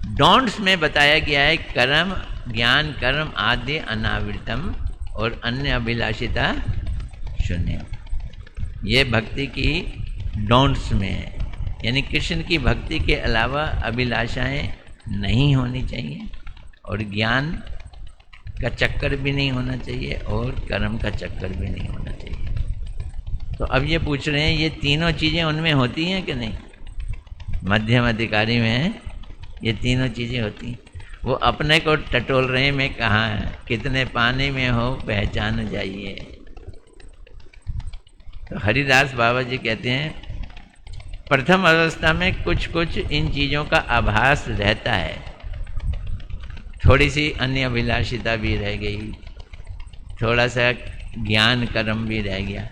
डोंट्स में बताया गया है कर्म, ज्ञान कर्म आदि अनावृतम और अन्य अभिलाषिता शून्य। ये भक्ति की डोंट्स में है, यानी कृष्ण की भक्ति के अलावा अभिलाषाएं नहीं होनी चाहिए और ज्ञान का चक्कर भी नहीं होना चाहिए और कर्म का चक्कर भी नहीं होना चाहिए। तो अब ये पूछ रहे हैं ये तीनों चीज़ें उनमें होती हैं कि नहीं, मध्यम अधिकारी में ये तीनों चीज़ें होती हैं। वो अपने को टटोल रहे हैं, मैं कहाँ है, कितने पानी में हो पहचान जाइए। तो हरिदास बाबा जी कहते हैं प्रथम अवस्था में कुछ कुछ इन चीज़ों का आभास रहता है, थोड़ी सी अन्य अभिलाषिता भी रह गई, थोड़ा सा ज्ञान कर्म भी रह गया।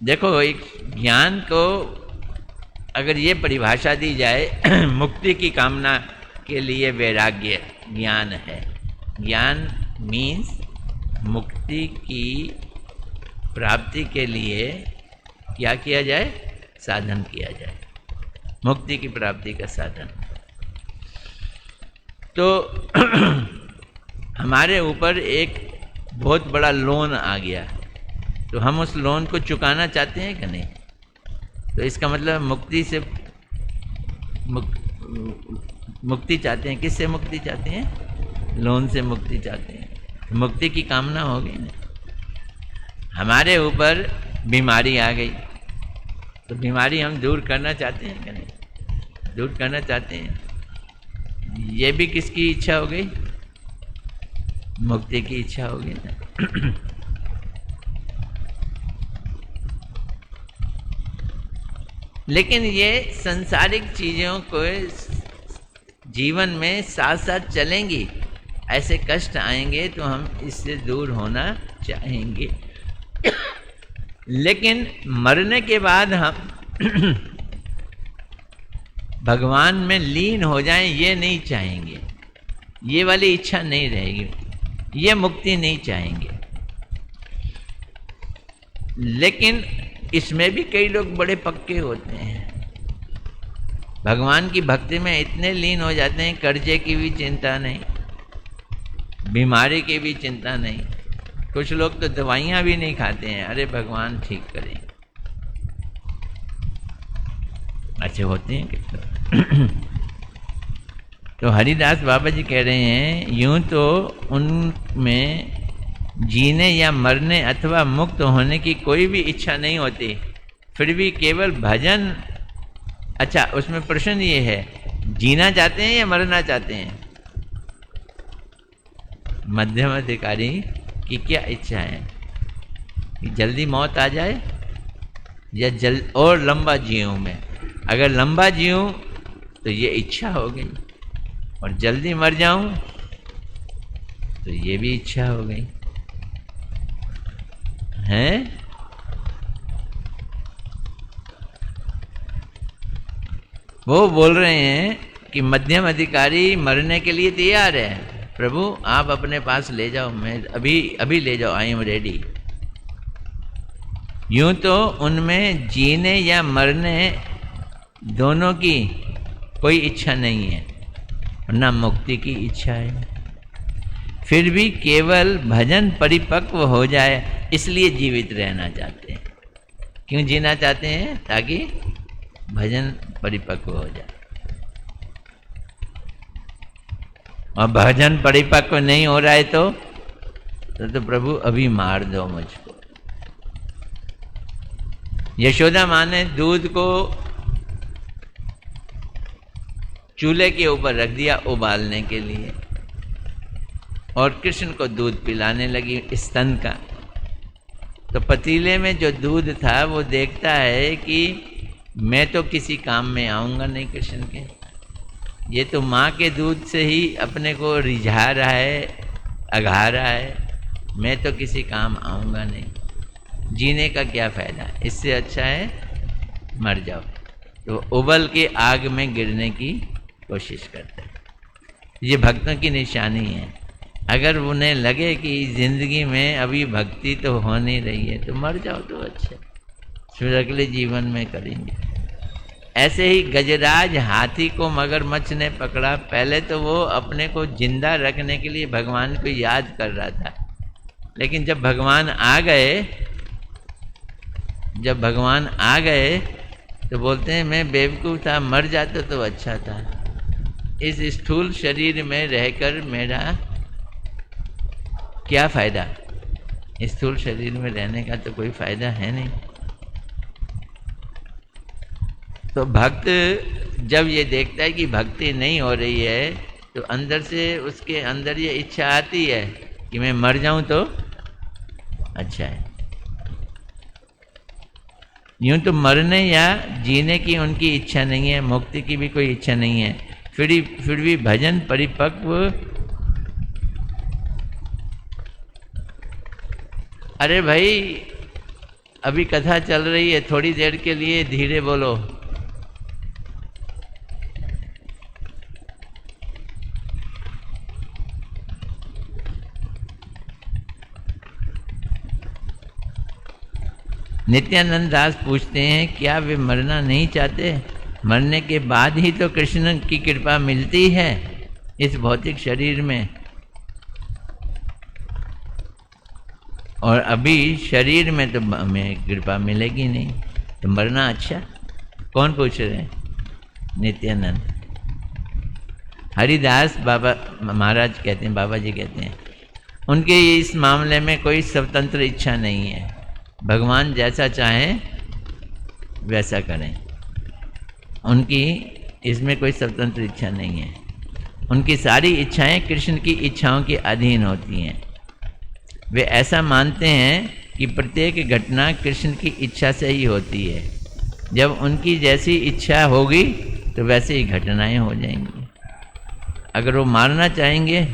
देखो एक ज्ञान को अगर ये परिभाषा दी जाए मुक्ति की कामना के लिए वैराग्य ज्ञान है। ज्ञान मीन्स मुक्ति की प्राप्ति के लिए क्या किया जाए, साधन किया जाए, मुक्ति की प्राप्ति का साधन। तो हमारे ऊपर एक बहुत बड़ा लोन आ गया, तो हम उस लोन को चुकाना चाहते हैं कि नहीं। तो इसका मतलब मुक्ति से मुक्ति चाहते हैं। किससे मुक्ति चाहते हैं, लोन से मुक्ति चाहते हैं। मुक्ति की कामना होगी ना। हमारे ऊपर बीमारी आ गई तो बीमारी हम दूर करना चाहते हैं कि नहीं, दूर करना चाहते हैं। ये भी किसकी इच्छा हो गई, मुक्ति की इच्छा होगी ना। लेकिन ये संसारिक चीजों को जीवन में साथ साथ चलेंगी, ऐसे कष्ट आएंगे तो हम इससे दूर होना चाहेंगे। लेकिन मरने के बाद हम भगवान में लीन हो जाएं, ये नहीं चाहेंगे, ये वाली इच्छा नहीं रहेगी, ये मुक्ति नहीं चाहेंगे। लेकिन इसमें भी कई लोग बड़े पक्के होते हैं, भगवान की भक्ति में इतने लीन हो जाते हैं, कर्जे की भी चिंता नहीं, बीमारी की भी चिंता नहीं। कुछ लोग तो दवाइयाँ भी नहीं खाते हैं, अरे भगवान ठीक करें। अच्छे होते हैं कितना। तो हरिदास बाबा जी कह रहे हैं, यूं तो उनमें जीने या मरने अथवा मुक्त होने की कोई भी इच्छा नहीं होती, फिर भी केवल भजन। अच्छा, उसमें प्रश्न ये है, जीना चाहते हैं या मरना चाहते हैं? मध्यम अधिकारी की क्या इच्छा है कि जल्दी मौत आ जाए या और लंबा जीऊं मैं? अगर लंबा जीऊं तो ये इच्छा हो गई, और जल्दी मर जाऊं तो ये भी इच्छा हो गई है। वो बोल रहे हैं कि मध्यम अधिकारी मरने के लिए तैयार है, प्रभु आप अपने पास ले जाओ, मैं अभी ले जाओ, आई एम रेडी। यूं तो उनमें जीने या मरने दोनों की कोई इच्छा नहीं है, ना मुक्ति की इच्छा है, फिर भी केवल भजन परिपक्व हो जाए इसलिए जीवित रहना चाहते हैं। क्यों जीना चाहते हैं? ताकि भजन परिपक्व हो जाए। और भजन परिपक्व नहीं हो रहा है तो प्रभु अभी मार दो मुझको। यशोदा माँ ने दूध को चूल्हे के ऊपर रख दिया उबालने के लिए, और कृष्ण को दूध पिलाने लगी स्तन का। तो पतीले में जो दूध था वो देखता है कि मैं तो किसी काम में आऊँगा नहीं कृष्ण के, ये तो माँ के दूध से ही अपने को रिझा रहा है, अघा रहा है, मैं तो किसी काम आऊँगा नहीं, जीने का क्या फ़ायदा, इससे अच्छा है मर जाओ। तो उबल के आग में गिरने की कोशिश करते हैं। ये भक्तों की निशानी है। अगर उन्हें लगे कि ज़िंदगी में अभी भक्ति तो हो नहीं रही है तो मर जाओ तो अच्छा, फिर अगले जीवन में करेंगे। ऐसे ही गजराज हाथी को मगरमच्छ ने पकड़ा। पहले तो वो अपने को जिंदा रखने के लिए भगवान को याद कर रहा था, लेकिन जब भगवान आ गए तो बोलते हैं मैं बेवकूफ़ था, मर जाता तो अच्छा था, इस स्थूल शरीर में रहकर मेरा क्या फ़ायदा, स्थूल शरीर में रहने का तो कोई फ़ायदा है नहीं। तो भक्त जब ये देखता है कि भक्ति नहीं हो रही है तो अंदर से उसके अंदर ये इच्छा आती है कि मैं मर जाऊं तो अच्छा है। यूं तो मरने या जीने की उनकी इच्छा नहीं है, मुक्ति की भी कोई इच्छा नहीं है, फिर भी भजन परिपक्व। अरे भाई अभी कथा चल रही है, थोड़ी देर के लिए धीरे बोलो। नित्यानंद दास पूछते हैं क्या वे मरना नहीं चाहते? मरने के बाद ही तो कृष्ण की कृपा मिलती है इस भौतिक शरीर में, और अभी शरीर में तो हमें कृपा मिलेगी नहीं, तो मरना अच्छा। कौन पूछ रहे हैं? नित्यानंद। हरिदास बाबा महाराज कहते हैं, बाबा जी कहते हैं उनके इस मामले में कोई स्वतंत्र इच्छा नहीं है, भगवान जैसा चाहें वैसा करें, उनकी इसमें कोई स्वतंत्र इच्छा नहीं है। उनकी सारी इच्छाएं कृष्ण की इच्छाओं के अधीन होती हैं। वे ऐसा मानते हैं कि प्रत्येक घटना कृष्ण की इच्छा से ही होती है, जब उनकी जैसी इच्छा होगी तो वैसे ही घटनाएं हो जाएंगी। अगर वो मारना चाहेंगे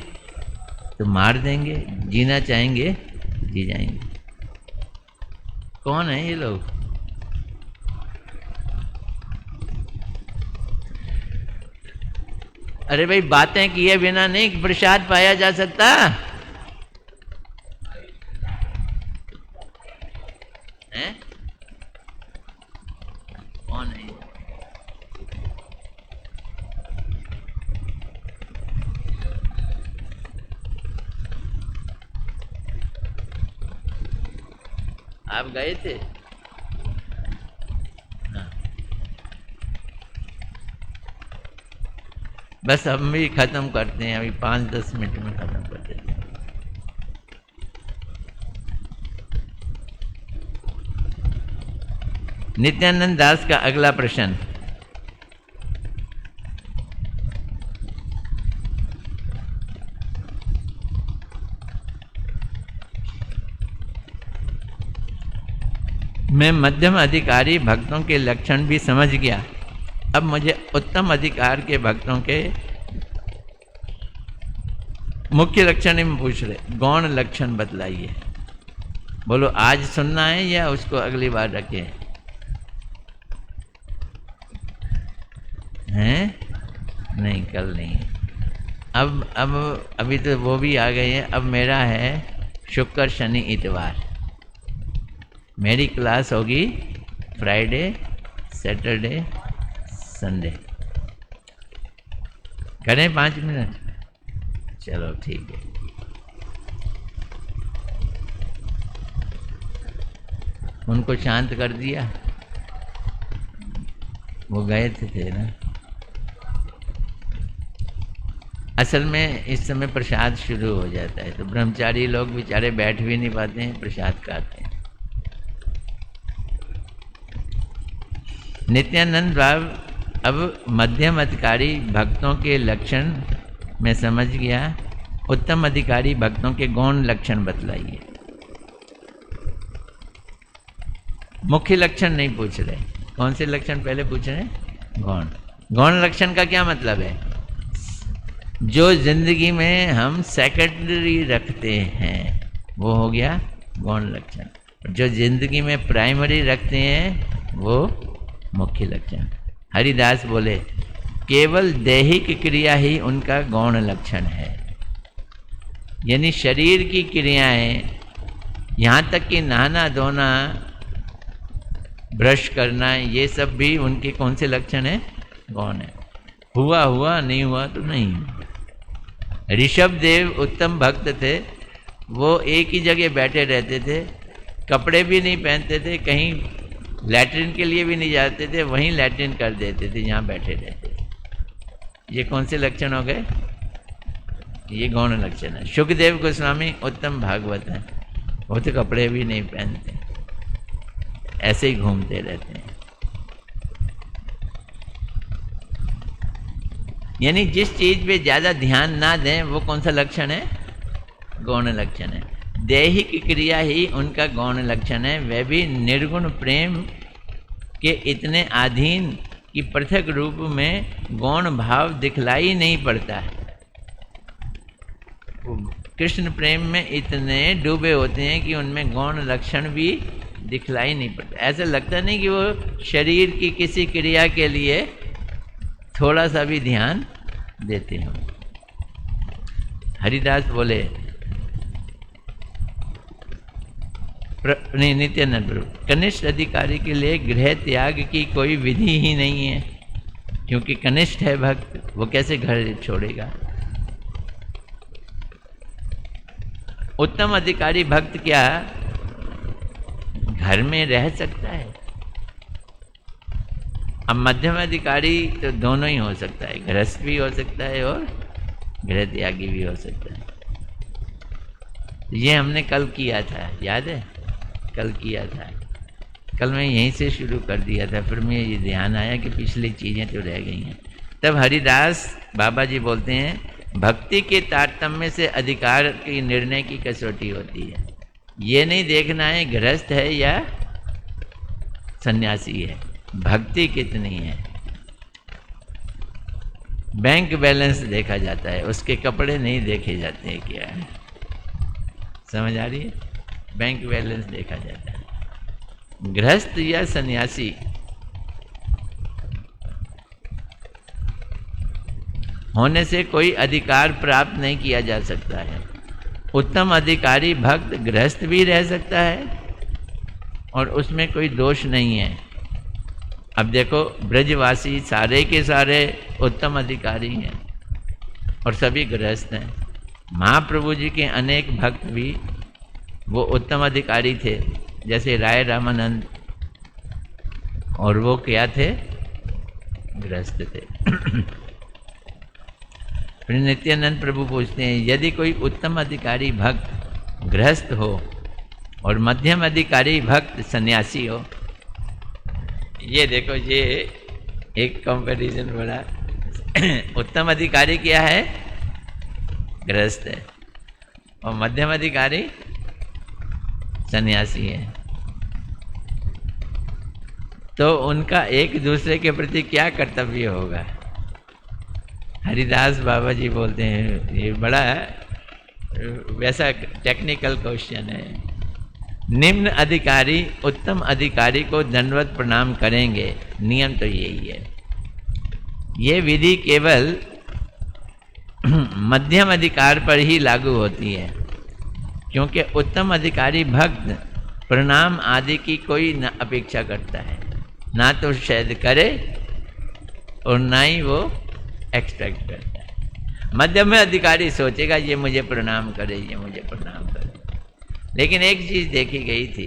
तो मार देंगे, जीना चाहेंगे जी जाएंगे। कौन है ये लोग? अरे भाई, बातें किए बिना नहीं प्रसाद पाया जा सकता है। कौन है ये? आप गए थे? हाँ। बस हम भी खत्म करते हैं, अभी 5-10 मिनट में खत्म कर देते हैं। नित्यानंद दास का अगला प्रश्न। मैं मध्यम अधिकारी भक्तों के लक्षण भी समझ गया, अब मुझे उत्तम अधिकार के भक्तों के मुख्य लक्षण ही पूछ रहे, गौण लक्षण बतलाइए। बोलो, आज सुनना है या उसको अगली बार रखें? हैं? नहीं, कल नहीं। अब अभी तो वो भी आ गए हैं। अब मेरा है शुक्र शनि इतवार, मेरी क्लास होगी फ्राइडे सैटरडे संडे। करें 5 मिनट? चलो ठीक है। उनको शांत कर दिया, वो गए थे ना। असल में इस समय प्रसाद शुरू हो जाता है, तो ब्रह्मचारी लोग बेचारे बैठ भी नहीं पाते हैं, प्रसाद खाते हैं। नित्यानंद बाब, अब मध्यम अधिकारी भक्तों के लक्षण मैं समझ गया, उत्तम अधिकारी भक्तों के गौण लक्षण बतलाइए। मुख्य लक्षण नहीं पूछ रहे, कौन से लक्षण पहले पूछ रहे हैं? गौण। गौण लक्षण का क्या मतलब है? जो जिंदगी में हम सेकेंडरी रखते हैं वो हो गया गौण लक्षण। जो जिंदगी में प्राइमरी रखते हैं वो मुख्य लक्षण। हरिदास बोले, केवल दैहिक क्रिया ही उनका गौण लक्षण है। यानी शरीर की क्रियाएं, यहाँ तक कि नहाना धोना, ब्रश करना, ये सब भी उनके कौन से लक्षण है? गौण है। हुआ हुआ, नहीं हुआ तो नहीं। ऋषभ देव उत्तम भक्त थे, वो एक ही जगह बैठे रहते थे, कपड़े भी नहीं पहनते थे, कहीं लैट्रिन के लिए भी नहीं जाते थे, वहीं लैट्रिन कर देते थे जहाँ बैठे रहते थे। ये कौन से लक्षण हो गए? ये गौण लक्षण है। सुखदेव गोस्वामी उत्तम भागवत हैं, वो तो कपड़े भी नहीं पहनते, ऐसे ही घूमते रहते हैं। यानी जिस चीज पे ज्यादा ध्यान ना दें वो कौन सा लक्षण है? गौण लक्षण है। दैहिक क्रिया ही उनका गौण लक्षण है, वह भी निर्गुण प्रेम के इतने अधीन कि पृथक रूप में गौण भाव दिखलाई नहीं पड़ता है। कृष्ण प्रेम में इतने डूबे होते हैं कि उनमें गौण लक्षण भी दिखलाई नहीं पड़ता। ऐसा लगता नहीं कि वो शरीर की किसी क्रिया के लिए थोड़ा सा भी ध्यान देते हो। हरिदास बोले, नहीं, नित्यानंद प्रभु, कनिष्ठ अधिकारी के लिए गृह त्याग की कोई विधि ही नहीं है, क्योंकि कनिष्ठ है भक्त, वो कैसे घर छोड़ेगा। उत्तम अधिकारी भक्त क्या घर में रह सकता है? अब मध्यम अधिकारी तो दोनों ही हो सकता है, गृहस्थ भी हो सकता है और गृह त्यागी भी हो सकता है। ये हमने कल किया था, याद है? कल किया था, कल मैं यहीं से शुरू कर दिया था, फिर मुझे ये ध्यान आया कि पिछली चीज़ें तो रह गई हैं। तब हरिदास बाबा जी बोलते हैं, भक्ति के तारतम्य से अधिकार की निर्णय की कसौटी होती है। ये नहीं देखना है गृहस्थ है या सन्यासी है, भक्ति कितनी है। बैंक बैलेंस देखा जाता है, उसके कपड़े नहीं देखे जाते हैं क्या है। समझ आ रही है? बैंक बैलेंस देखा जाता है। गृहस्थ या सन्यासी होने से कोई अधिकार प्राप्त नहीं किया जा सकता है। उत्तम अधिकारी भक्त गृहस्थ भी रह सकता है और उसमें कोई दोष नहीं है। अब देखो, ब्रजवासी सारे के सारे उत्तम अधिकारी हैं और सभी गृहस्थ हैं। महाप्रभु जी के अनेक भक्त भी वो उत्तम अधिकारी थे, जैसे राय रामानंद, और वो क्या थे? गृहस्थ थे। फिर नित्यानंद प्रभु पूछते हैं, यदि कोई उत्तम अधिकारी भक्त गृहस्थ हो और मध्यम अधिकारी भक्त सन्यासी हो, ये देखो, ये एक कंपैरिजन बड़ा। उत्तम अधिकारी क्या है? गृहस्थ है, और मध्यम अधिकारी सन्यासी है। तो उनका एक दूसरे के प्रति क्या कर्तव्य होगा? हरिदास बाबा जी बोलते हैं, ये बड़ा वैसा टेक्निकल क्वेश्चन है। निम्न अधिकारी उत्तम अधिकारी को दंडवत प्रणाम करेंगे, नियम तो यही है। ये विधि केवल मध्यम अधिकार पर ही लागू होती है, क्योंकि उत्तम अधिकारी भक्त प्रणाम आदि की कोई न अपेक्षा करता है, ना तो शायद करे और ना ही वो एक्सपेक्ट करता है। मध्यम अधिकारी सोचेगा ये मुझे प्रणाम करे, ये मुझे प्रणाम करे। लेकिन एक चीज देखी गई थी,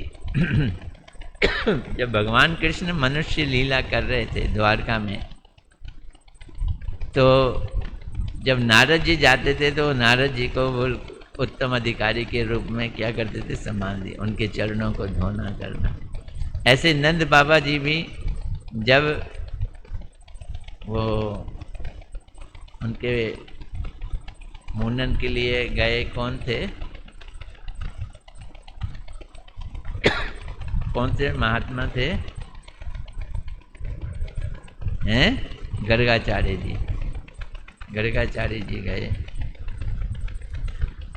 जब भगवान कृष्ण मनुष्य लीला कर रहे थे द्वारका में, तो जब नारद जी जाते थे तो नारद जी को वो उत्तम अधिकारी के रूप में क्या करते थे? सम्मान दिए, उनके चरणों को धोना करना। ऐसे नंद बाबा जी भी जब वो उनके मुंडन के लिए गए, कौन थे? कौन से महात्मा थे? हैं? गर्गाचार्य जी। गर्गाचार्य जी गए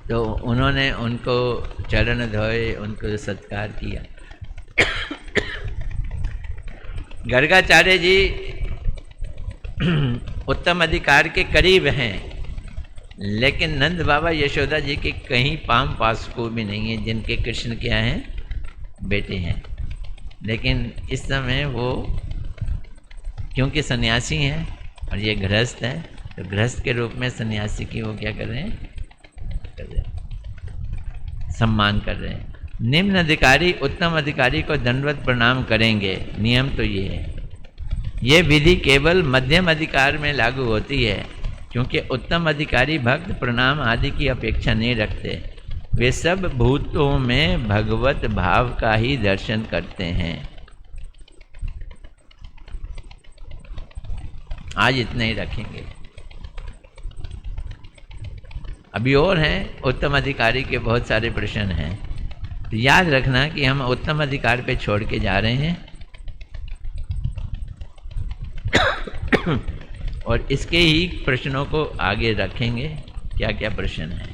तो उन्होंने उनको चरण धोए, उनको सत्कार किया। गर्गाचार्य जी उत्तम अधिकार के करीब हैं, लेकिन नंद बाबा यशोदा जी के कहीं पाम पास को भी नहीं है, जिनके कृष्ण क्या हैं? बेटे हैं। लेकिन इस समय वो क्योंकि सन्यासी हैं और ये गृहस्थ हैं, तो गृहस्थ के रूप में सन्यासी की वो क्या कर रहे हैं? सम्मान कर रहे हैं। निम्न अधिकारी उत्तम अधिकारी को दंडवत प्रणाम करेंगे, नियम तो ये है। ये विधि केवल मध्यम अधिकार में लागू होती है, क्योंकि उत्तम अधिकारी भक्त प्रणाम आदि की अपेक्षा नहीं रखते। वे सब भूतों में भगवत भाव का ही दर्शन करते हैं। आज इतना ही रखेंगे, अभी और हैं उत्तम अधिकारी के बहुत सारे प्रश्न हैं। तो याद रखना कि हम उत्तम अधिकार पे छोड़ के जा रहे हैं और इसके ही प्रश्नों को आगे रखेंगे, क्या क्या प्रश्न है,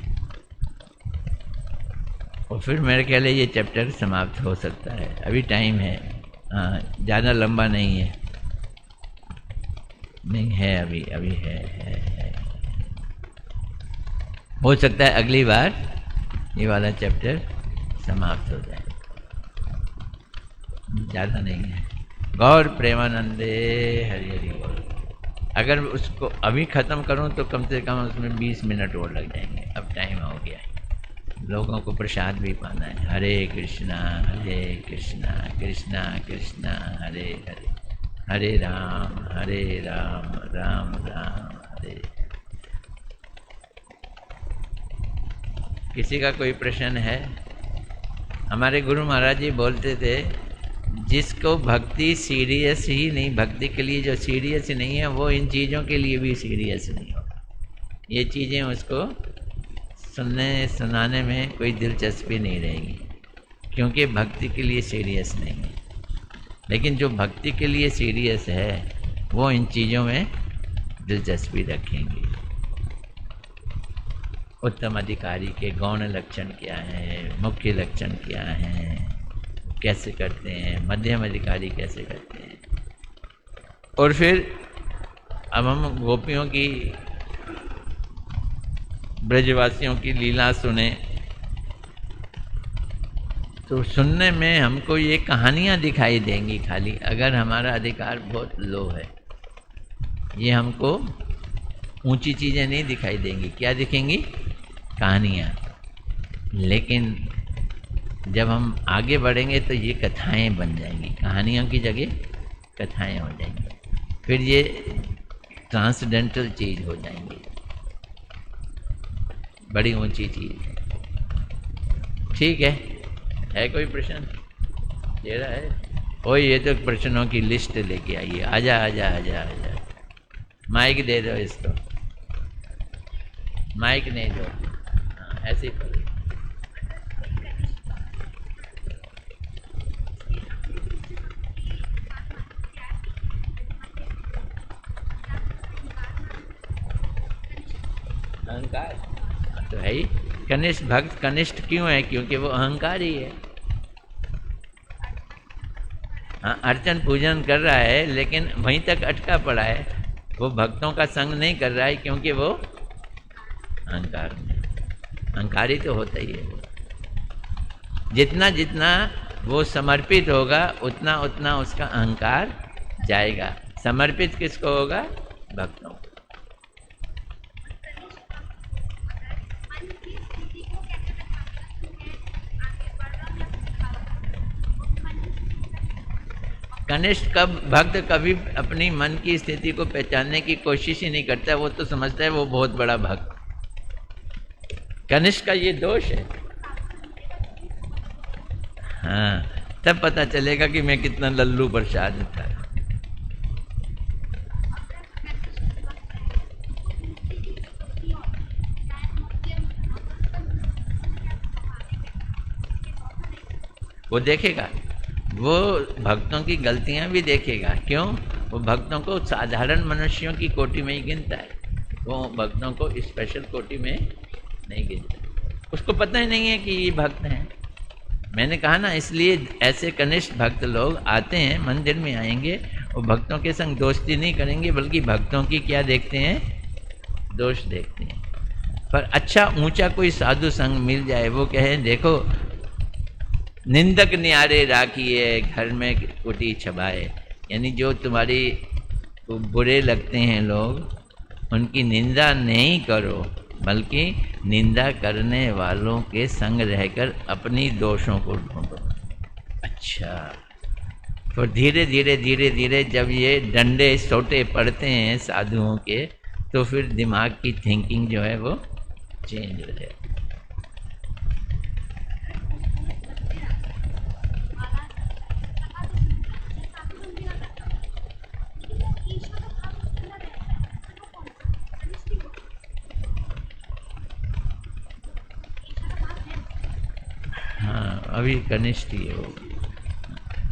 और फिर मेरे ख्याल है ये चैप्टर समाप्त हो सकता है। अभी टाइम है, हाँ, ज़्यादा लंबा नहीं है, नहीं है, अभी है। हो सकता है अगली बार ये वाला चैप्टर समाप्त हो जाए, ज़्यादा नहीं है। गौर प्रेमानंदे हरि हरि बोल। अगर उसको अभी ख़त्म करूं तो कम से कम उसमें 20 मिनट और लग जाएंगे। अब टाइम हो गया है, लोगों को प्रसाद भी पाना है। हरे कृष्णा कृष्णा कृष्णा हरे हरे, हरे राम राम राम हरे। किसी का कोई प्रश्न है? हमारे गुरु महाराज जी बोलते थे, जिसको भक्ति सीरियस ही नहीं, भक्ति के लिए जो सीरियस नहीं है वो इन चीज़ों के लिए भी सीरियस नहीं होगा। ये चीज़ें उसको सुनने सुनाने में कोई दिलचस्पी नहीं रहेगी, क्योंकि भक्ति के लिए सीरियस नहीं है। लेकिन जो भक्ति के लिए सीरियस है वो इन चीज़ों में दिलचस्पी रखेंगे। उत्तम अधिकारी के गौण लक्षण क्या हैं, मुख्य लक्षण क्या हैं, कैसे करते हैं, मध्यम अधिकारी कैसे करते हैं। और फिर अब हम गोपियों की, ब्रजवासियों की लीला सुने, तो सुनने में हमको ये कहानियाँ दिखाई देंगी खाली, अगर हमारा अधिकार बहुत लो है। ये हमको ऊंची चीज़ें नहीं दिखाई देंगी। क्या दिखेंगी? कहानियाँ। लेकिन जब हम आगे बढ़ेंगे तो ये कथाएं बन जाएंगी, कहानियों की जगह कथाएं हो जाएंगी, फिर ये ट्रांसडेंटल चीज़ हो जाएंगी, बड़ी ऊंची चीज़। ठीक है कोई प्रश्न दे रहा है? ओ ये तो प्रश्नों की लिस्ट लेके आइए। आजा आजा आजा आजा, माइक दे दो इसको, माइक नहीं दो। हाँ, ऐसे ही करो। अहंकार तो है ही। कनिष्ठ भक्त कनिष्ठ क्यों है? क्योंकि वो अहंकारी है। हाँ, अर्चन पूजन कर रहा है लेकिन वहीं तक अटका पड़ा है, वो भक्तों का संग नहीं कर रहा है, क्योंकि वो अहंकार में, अहंकारी तो होता ही है। जितना जितना वो समर्पित होगा उतना उतना उसका अहंकार जाएगा। समर्पित किसको होगा? भक्तों को। कनिष्ठ कब भक्त कभी अपनी मन की स्थिति को पहचानने की कोशिश ही नहीं करता, वो तो समझता है वो बहुत बड़ा भक्त। कनिष्ठ का ये दोष है। हाँ, तब पता चलेगा कि मैं कितना लल्लू प्रसाद था। वो देखेगा, वो भक्तों की गलतियां भी देखेगा। क्यों? वो भक्तों को साधारण मनुष्यों की कोटि में ही गिनता है, वो भक्तों को स्पेशल कोटि में नहीं गिनता। उसको पता ही नहीं है कि ये भक्त हैं। मैंने कहा ना, इसलिए ऐसे कनिष्ठ भक्त लोग आते हैं, मंदिर में आएंगे, वो भक्तों के संग दोस्ती नहीं करेंगे, बल्कि भक्तों की क्या देखते हैं? दोष देखते हैं। पर अच्छा ऊंचा कोई साधु संग मिल जाए, वो कहे देखो निंदक न्यारे राखिए घर में कुटी छबाए, यानी जो तुम्हारी बुरे लगते हैं लोग, उनकी निंदा नहीं करो, बल्कि निंदा करने वालों के संग रहकर अपनी दोषों को ढूंढो। अच्छा, तो धीरे धीरे धीरे धीरे जब ये डंडे सोटे पड़ते हैं साधुओं के, तो फिर दिमाग की थिंकिंग जो है वो चेंज हो जाए। हाँ, अभी कनिष्ठ ही है वो।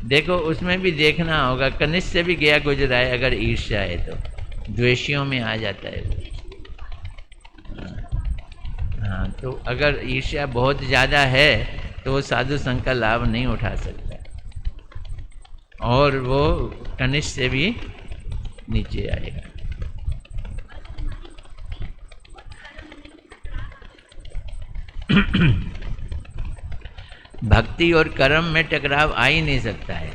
देखो उसमें भी देखना होगा, कनिष्ठ से भी गया गुजरा है। अगर ईर्ष्या है तो द्वेषियों में आ जाता है वो। हाँ, तो अगर ईर्ष्या बहुत ज़्यादा है तो वो साधु संघ का लाभ नहीं उठा सकता, और वो कनिष्ठ से भी नीचे आएगा। भक्ति और कर्म में टकराव आ ही नहीं सकता है।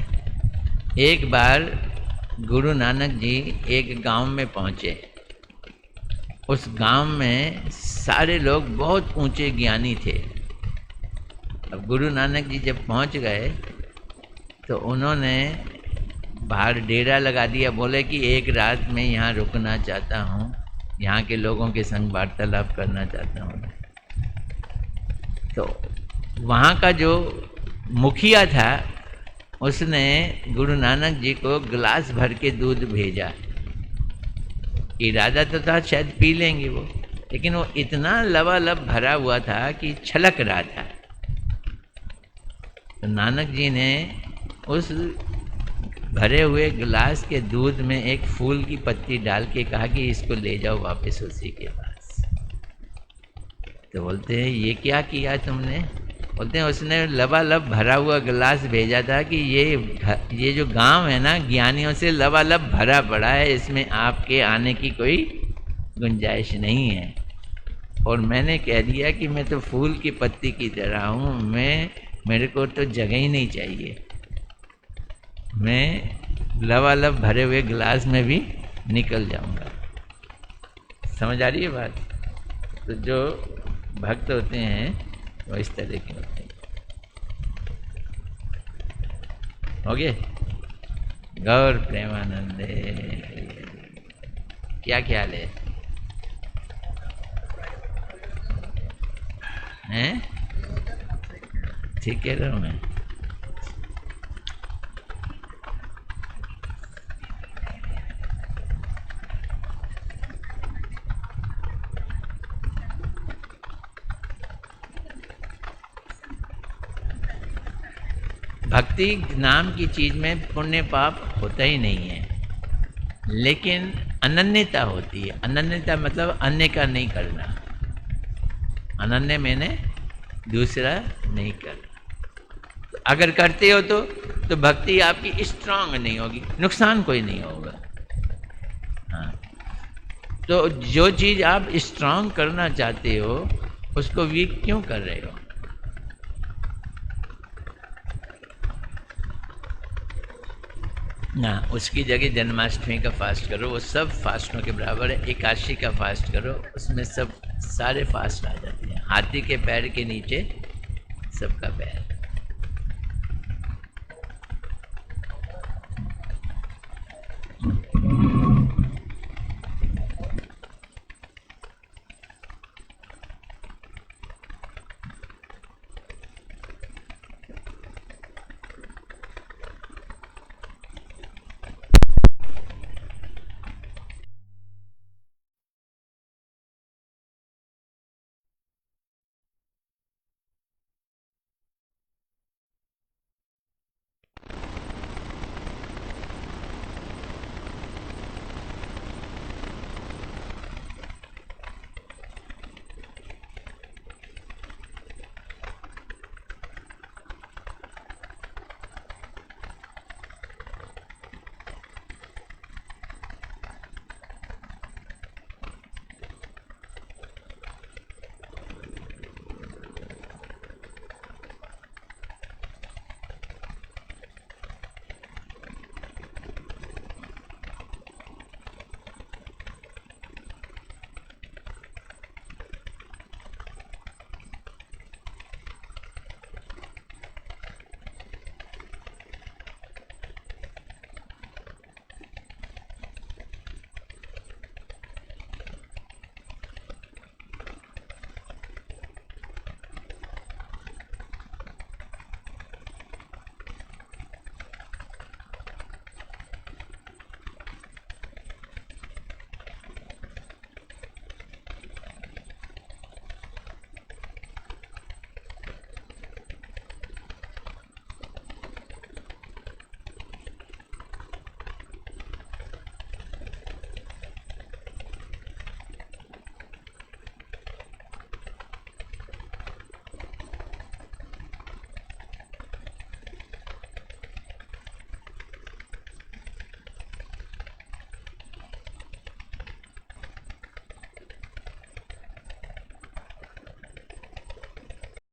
एक बार गुरु नानक जी एक गांव में पहुंचे। उस गांव में सारे लोग बहुत ऊंचे ज्ञानी थे। अब गुरु नानक जी जब पहुंच गए तो उन्होंने बाहर डेरा लगा दिया। बोले कि एक रात में यहाँ रुकना चाहता हूँ, यहाँ के लोगों के संग वार्तालाप करना चाहता हूँ। तो वहाँ का जो मुखिया था उसने गुरु नानक जी को गिलास भर के दूध भेजा। इरादा तो था शायद पी लेंगे वो, लेकिन वो इतना लबालब भरा हुआ था कि छलक रहा था। तो नानक जी ने उस भरे हुए गिलास के दूध में एक फूल की पत्ती डाल के कहा कि इसको ले जाओ वापस उसी के पास। तो बोलते हैं ये क्या किया तुमने? बोलते हैं उसने लबालब भरा हुआ गिलास भेजा था कि ये जो गांव है ना ज्ञानियों से लबालब भरा पड़ा है, इसमें आपके आने की कोई गुंजाइश नहीं है। और मैंने कह दिया कि मैं तो फूल की पत्ती की तरह हूँ, मेरे को तो जगह ही नहीं चाहिए, मैं लबालब भरे हुए गिलास में भी निकल जाऊंगा। समझ आ रही है बात? तो जो भक्त होते हैं वो इस तरह के होते हैं। हो गए? गौर प्रेमानंदे। क्या ख्याल है? हैं? ठीक कह रहा हूँ मैं? भक्ति नाम की चीज में पुण्य पाप होता ही नहीं है, लेकिन अनन्यता होती है। अनन्यता मतलब अन्य का नहीं करना। अनन्य मैंने दूसरा नहीं करना। तो अगर करते हो तो भक्ति आपकी स्ट्रांग नहीं होगी, नुकसान कोई नहीं होगा। हाँ, तो जो चीज आप स्ट्रांग करना चाहते हो उसको वीक क्यों कर रहे हो? ना, उसकी जगह जन्माष्टमी का फास्ट करो, वो सब फास्टों के बराबर है। एकादशी का फास्ट करो, उसमें सब सारे फास्ट आ जाते हैं। हाथी के पैर के नीचे सबका पैर।